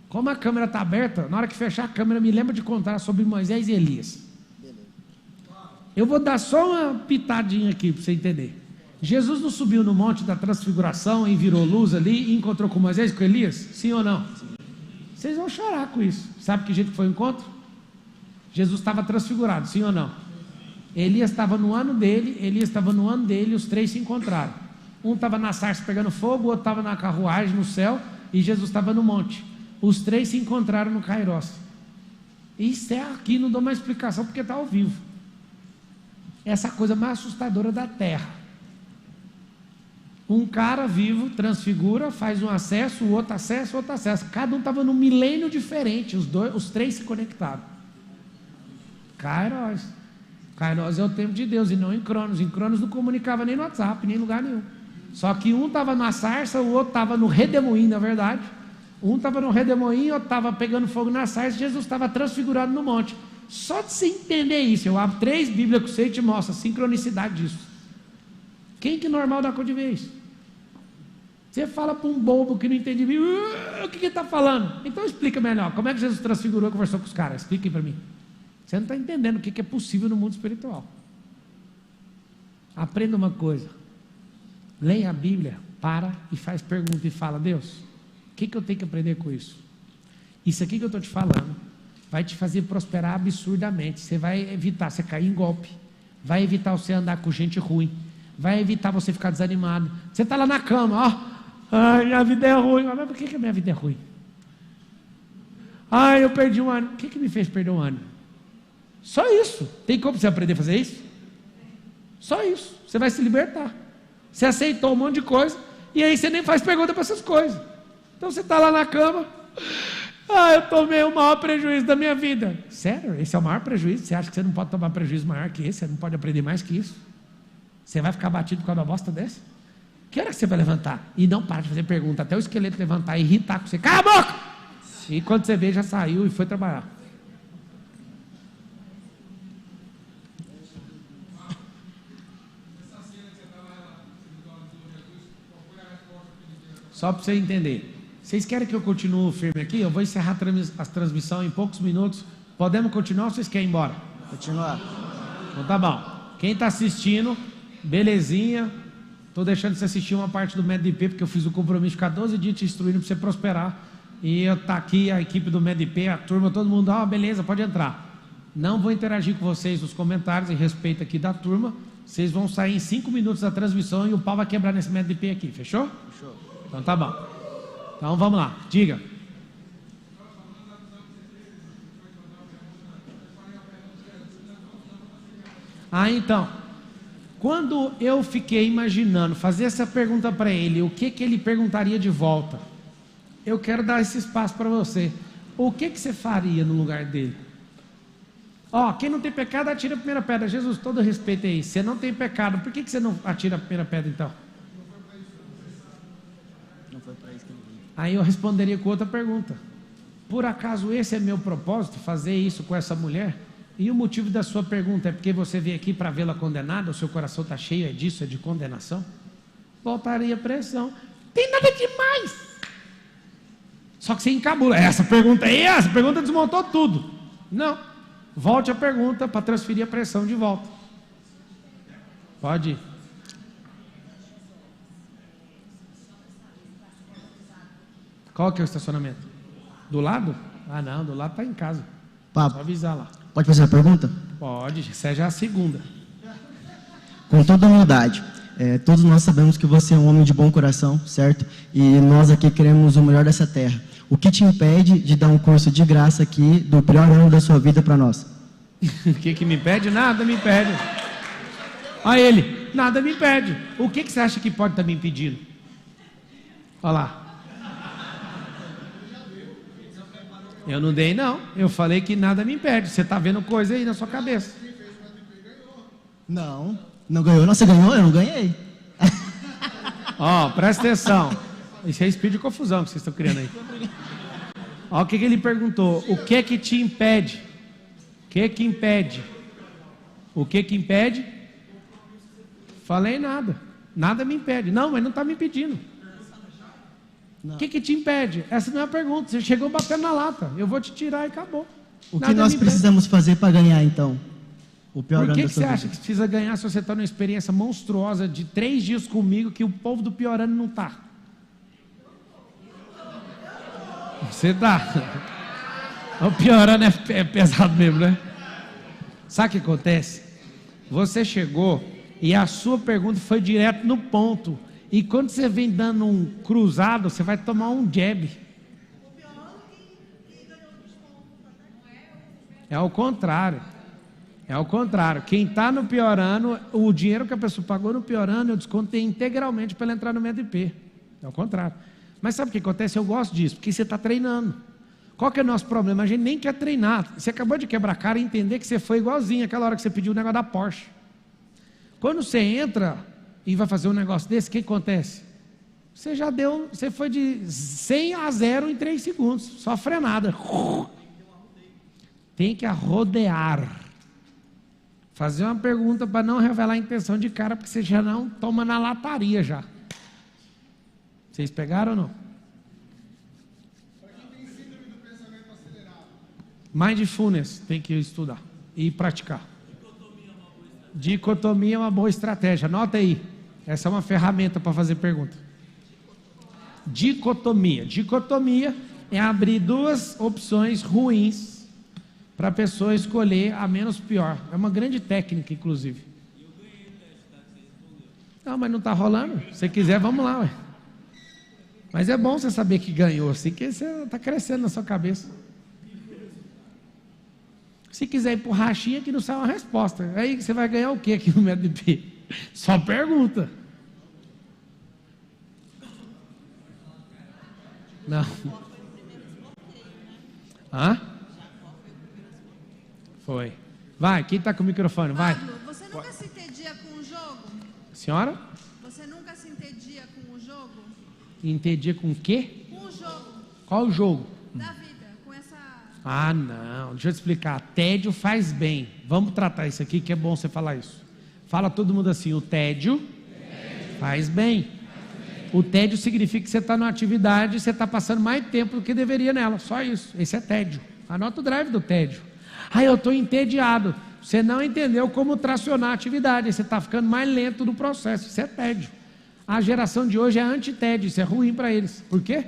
Como a câmera está aberta, na hora que fechar a câmera, me lembra de contar sobre Moisés e Elias. Eu vou dar só uma pitadinha aqui para você entender. Jesus não subiu no monte da transfiguração e virou luz ali e encontrou com Moisés e com Elias? Sim ou não? Vocês vão chorar com isso. Sabe que jeito que foi o encontro? Jesus estava transfigurado, sim ou não? Elias estava no ano dele, Elias estava no ano dele, os três se encontraram. Um estava na sarça pegando fogo, o outro estava na carruagem no céu e Jesus estava no monte. Os três se encontraram no Kairos. Isso é aqui, não dou mais explicação porque está ao vivo. Essa coisa mais assustadora da terra. Um cara vivo transfigura, faz um acesso, o outro acesso, o outro acesso. Cada um estava num milênio diferente, os três se conectaram. Kairos. Kairos é o tempo de Deus e não em Cronos. Em Cronos não comunicava nem no WhatsApp, nem em lugar nenhum. Só que um estava na sarça, o outro estava no redemoinho, na verdade. Um estava no redemoinho, outro estava pegando fogo na sarça, Jesus estava transfigurado no monte. Só de você entender isso, eu abro 3 Bíblias com você e te mostro a sincronicidade disso. Quem que normal dá conta de ver isso? Você fala para um bobo que não entende Bíblia, o que ele está falando? Então explica melhor, como é que Jesus transfigurou e conversou com os caras? Expliquem para mim. Você não está entendendo o que é possível no mundo espiritual. Aprenda uma coisa. Leia a Bíblia, para e faz pergunta e fala: Deus, o que eu tenho que aprender com isso? Isso aqui que eu estou te falando vai te fazer prosperar absurdamente. Você vai evitar você cair em golpe, vai evitar você andar com gente ruim, vai evitar você ficar desanimado. Você está lá na cama, ó, ai, minha vida é ruim. Mas por que a minha vida é ruim? Ai, eu perdi um ano. O que me fez perder um ano? Só isso. Tem como você aprender a fazer isso? Só isso. Você vai se libertar. Você aceitou um monte de coisa e aí você nem faz pergunta para essas coisas. Então você está lá na cama. Ah, eu tomei o maior prejuízo da minha vida. Sério? Esse é o maior prejuízo? Você acha que você não pode tomar prejuízo maior que esse? Você não pode aprender mais que isso? Você vai ficar batido por causa de uma bosta dessa? Que hora que você vai levantar? E não para de fazer pergunta até o esqueleto levantar e irritar com você. Cala a boca! E quando você vê, já saiu e foi trabalhar. Só para você entender. Vocês querem que eu continue firme aqui? Eu vou encerrar a transmissão em poucos minutos. Podemos continuar ou vocês querem ir embora? Continuar. Então tá bom. Quem está assistindo, belezinha. Estou deixando você assistir uma parte do Médio IP, porque eu fiz o compromisso de ficar 12 dias te instruindo para você prosperar. E está aqui a equipe do Médio IP, a turma, todo mundo, beleza, pode entrar. Não vou interagir com vocês nos comentários, em respeito aqui da turma. Vocês vão sair em 5 minutos da transmissão e o pau vai quebrar nesse Médio IP aqui, fechou? Fechou. Então tá bom. Então vamos lá, diga. Então, quando eu fiquei imaginando fazer essa pergunta para ele, o que ele perguntaria de volta? Eu quero dar esse espaço para você. O que você faria no lugar dele? Quem não tem pecado atira a primeira pedra. Jesus, todo respeito aí, você não tem pecado, por que você não atira a primeira pedra então? Aí eu responderia com outra pergunta: por acaso esse é meu propósito, fazer isso com essa mulher? E o motivo da sua pergunta é porque você veio aqui para vê-la condenada? O seu coração está cheio disso, é de condenação? Voltaria a pressão. Tem nada demais. Só que você encabula. Essa pergunta desmontou tudo. Não. Volte a pergunta para transferir a pressão de volta. Pode ir. Qual que é o estacionamento? Do lado? Não, do lado está em casa. Papo. Só avisar lá. Pode fazer a pergunta? Pode, essa é já a segunda. Com toda humildade, todos nós sabemos que você é um homem de bom coração, certo? E nós aqui queremos o melhor dessa terra. O que te impede de dar um curso de graça aqui do pior ano da sua vida para nós? O que me impede? Nada me impede. Olha ele, nada me impede. O que você acha que pode estar me impedindo? Olha lá. Eu não dei não, eu falei que nada me impede. Você está vendo coisa aí na sua cabeça. Não ganhou. Não, você ganhou? Eu não ganhei. Presta atenção. Isso é espírito de confusão que vocês estão criando aí. O que ele perguntou? O que te impede? O que impede? O que impede? Falei nada. Nada me impede. Não, mas não está me impedindo. O que te impede? Essa não é a pergunta. Você chegou batendo na lata. Eu vou te tirar e acabou. O que nós precisamos fazer para ganhar, então? O pior ano da sua vida. Por que você acha que precisa ganhar se você está numa experiência monstruosa de 3 dias comigo que o povo do pior ano não está? Você está. O pior ano é pesado mesmo, né? Sabe o que acontece? Você chegou e a sua pergunta foi direto no ponto. E quando você vem dando um cruzado, você vai tomar um jab. É o contrário. É o contrário. Quem está no pior ano, o dinheiro que a pessoa pagou no pior ano, eu descontei integralmente para ela entrar no Médio IP. É o contrário. Mas sabe o que acontece? Eu gosto disso, porque você está treinando. Qual que é o nosso problema? A gente nem quer treinar. Você acabou de quebrar a cara e entender que você foi igualzinho aquela hora que você pediu o negócio da Porsche. Quando você entra e vai fazer um negócio desse, o que acontece? Você foi de 100 a 0 em 3 segundos, só frenada. Tem que arrodear. Fazer uma pergunta para não revelar a intenção de cara, porque você já não toma na lataria já. Vocês pegaram ou não? Mindfulness tem que estudar e praticar. Dicotomia é uma boa estratégia. Anota aí. Essa é uma ferramenta para fazer pergunta. Dicotomia. Dicotomia é abrir duas opções ruins para a pessoa escolher a menos pior. É uma grande técnica, inclusive. Não, mas não está rolando. Se quiser, vamos lá, ué. Mas é bom você saber que ganhou, assim, que você está crescendo na sua cabeça. Se quiser ir pro rachinha, que não sai uma resposta. Aí você vai ganhar o que aqui no MDP? Só pergunta. Não. Hã? Foi. Vai, quem está com o microfone? Vai. Pablo, você nunca se entendia com o jogo? Senhora? Você nunca se entendia com o jogo? Entendia com o quê? Com o jogo. Qual o jogo? Da vida, com essa... Ah, não. Deixa eu te explicar. Tédio faz bem. Vamos tratar isso aqui, que é bom você falar isso. Fala todo mundo assim, o tédio faz bem. O tédio significa que você está numa atividade e você está passando mais tempo do que deveria nela. Só isso. Esse é tédio. Anota o drive do tédio. Ah, eu estou entediado. Você não entendeu como tracionar a atividade. Você está ficando mais lento no processo. Isso é tédio. A geração de hoje é anti-tédio. Isso é ruim para eles. Por quê?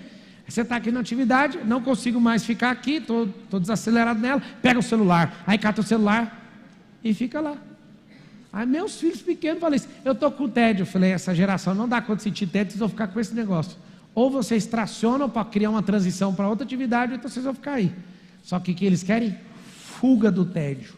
Você está aqui na atividade, não consigo mais ficar aqui, estou desacelerado nela, pega o celular, aí cata o celular e fica lá. Aí meus filhos pequenos falam assim, eu estou com tédio. Eu falei, essa geração não dá conta de sentir tédio, vocês vão ficar com esse negócio. Ou vocês tracionam para criar uma transição para outra atividade, ou então vocês vão ficar aí. Só que o que eles querem? Fuga do tédio.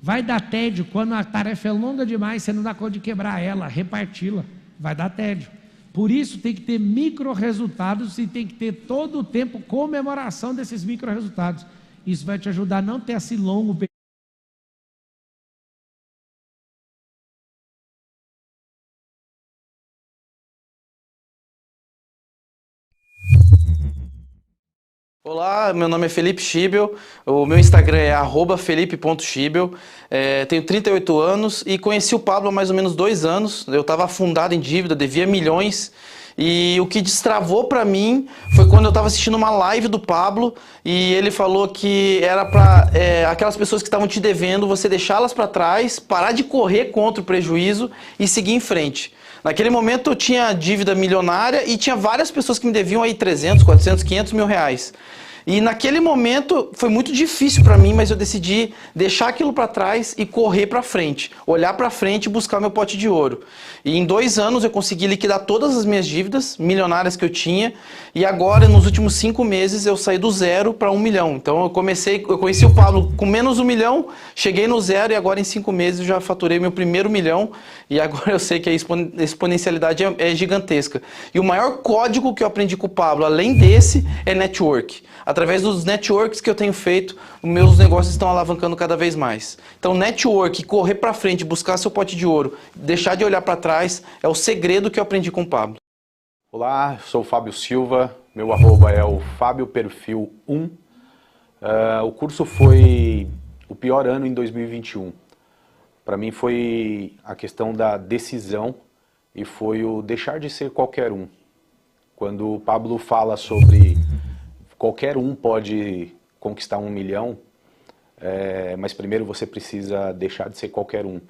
Vai dar tédio quando a tarefa é longa demais, você não dá conta de quebrar ela, reparti-la. Vai dar tédio. Por isso tem que ter micro-resultados e tem que ter todo o tempo comemoração desses micro-resultados. Isso vai te ajudar a não ter esse longo período. Olá, meu nome é Felipe Schibel, o meu Instagram é @felipe.schibel, tenho 38 anos e conheci o Pablo há mais ou menos 2 anos. Eu estava afundado em dívida, devia milhões, e o que destravou para mim foi quando eu estava assistindo uma live do Pablo e ele falou que era para aquelas pessoas que estavam te devendo, você deixá-las para trás, parar de correr contra o prejuízo e seguir em frente. Naquele momento eu tinha dívida milionária e tinha várias pessoas que me deviam aí 300, 400, 500 mil reais. E naquele momento foi muito difícil para mim, mas eu decidi deixar aquilo para trás e correr para frente. Olhar para frente e buscar meu pote de ouro. E em 2 anos eu consegui liquidar todas as minhas dívidas milionárias que eu tinha. E agora, nos últimos 5 meses, eu saí do 0 para 1 milhão. Então eu conheci o Pablo com menos 1 milhão, cheguei no 0 e agora em 5 meses eu já faturei meu primeiro 1 milhão. E agora eu sei que a exponencialidade é gigantesca. E o maior código que eu aprendi com o Pablo, além desse, é network. Através dos networks que eu tenho feito, os meus negócios estão alavancando cada vez mais. Então, network, correr para frente, buscar seu pote de ouro, deixar de olhar para trás, é o segredo que eu aprendi com o Pablo. Olá, sou o Fábio Silva, meu arroba é o FábioPerfil1. O curso foi o pior ano em 2021. Para mim foi a questão da decisão e foi o deixar de ser qualquer um. Quando o Pablo fala sobre qualquer um pode conquistar 1 milhão, mas primeiro você precisa deixar de ser qualquer um.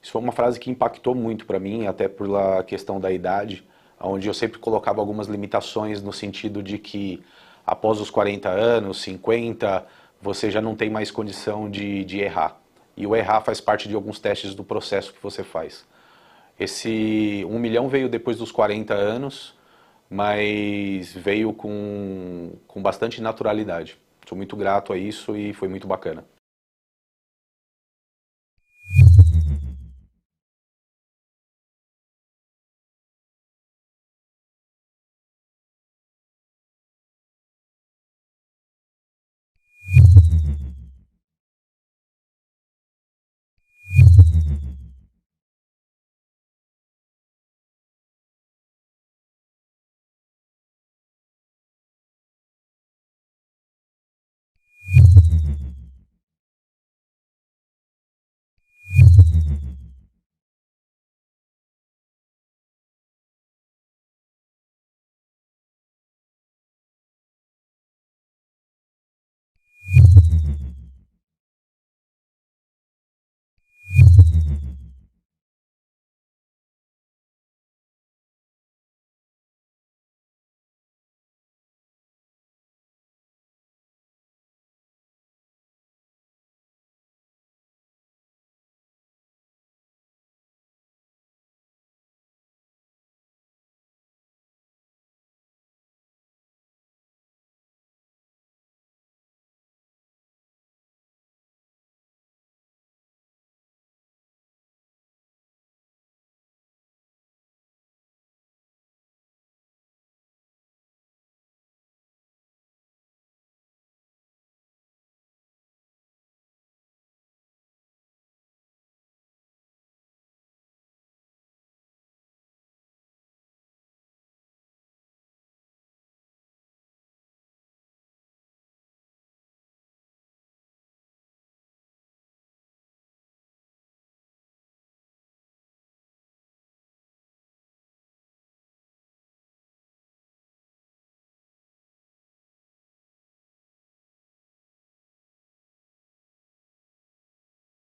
Isso foi uma frase que impactou muito para mim, até pela questão da idade, onde eu sempre colocava algumas limitações no sentido de que após os 40 anos, 50, você já não tem mais condição de errar. E o errar faz parte de alguns testes do processo que você faz. Esse 1 milhão veio depois dos 40 anos, mas veio com bastante naturalidade. Sou muito grato a isso e foi muito bacana.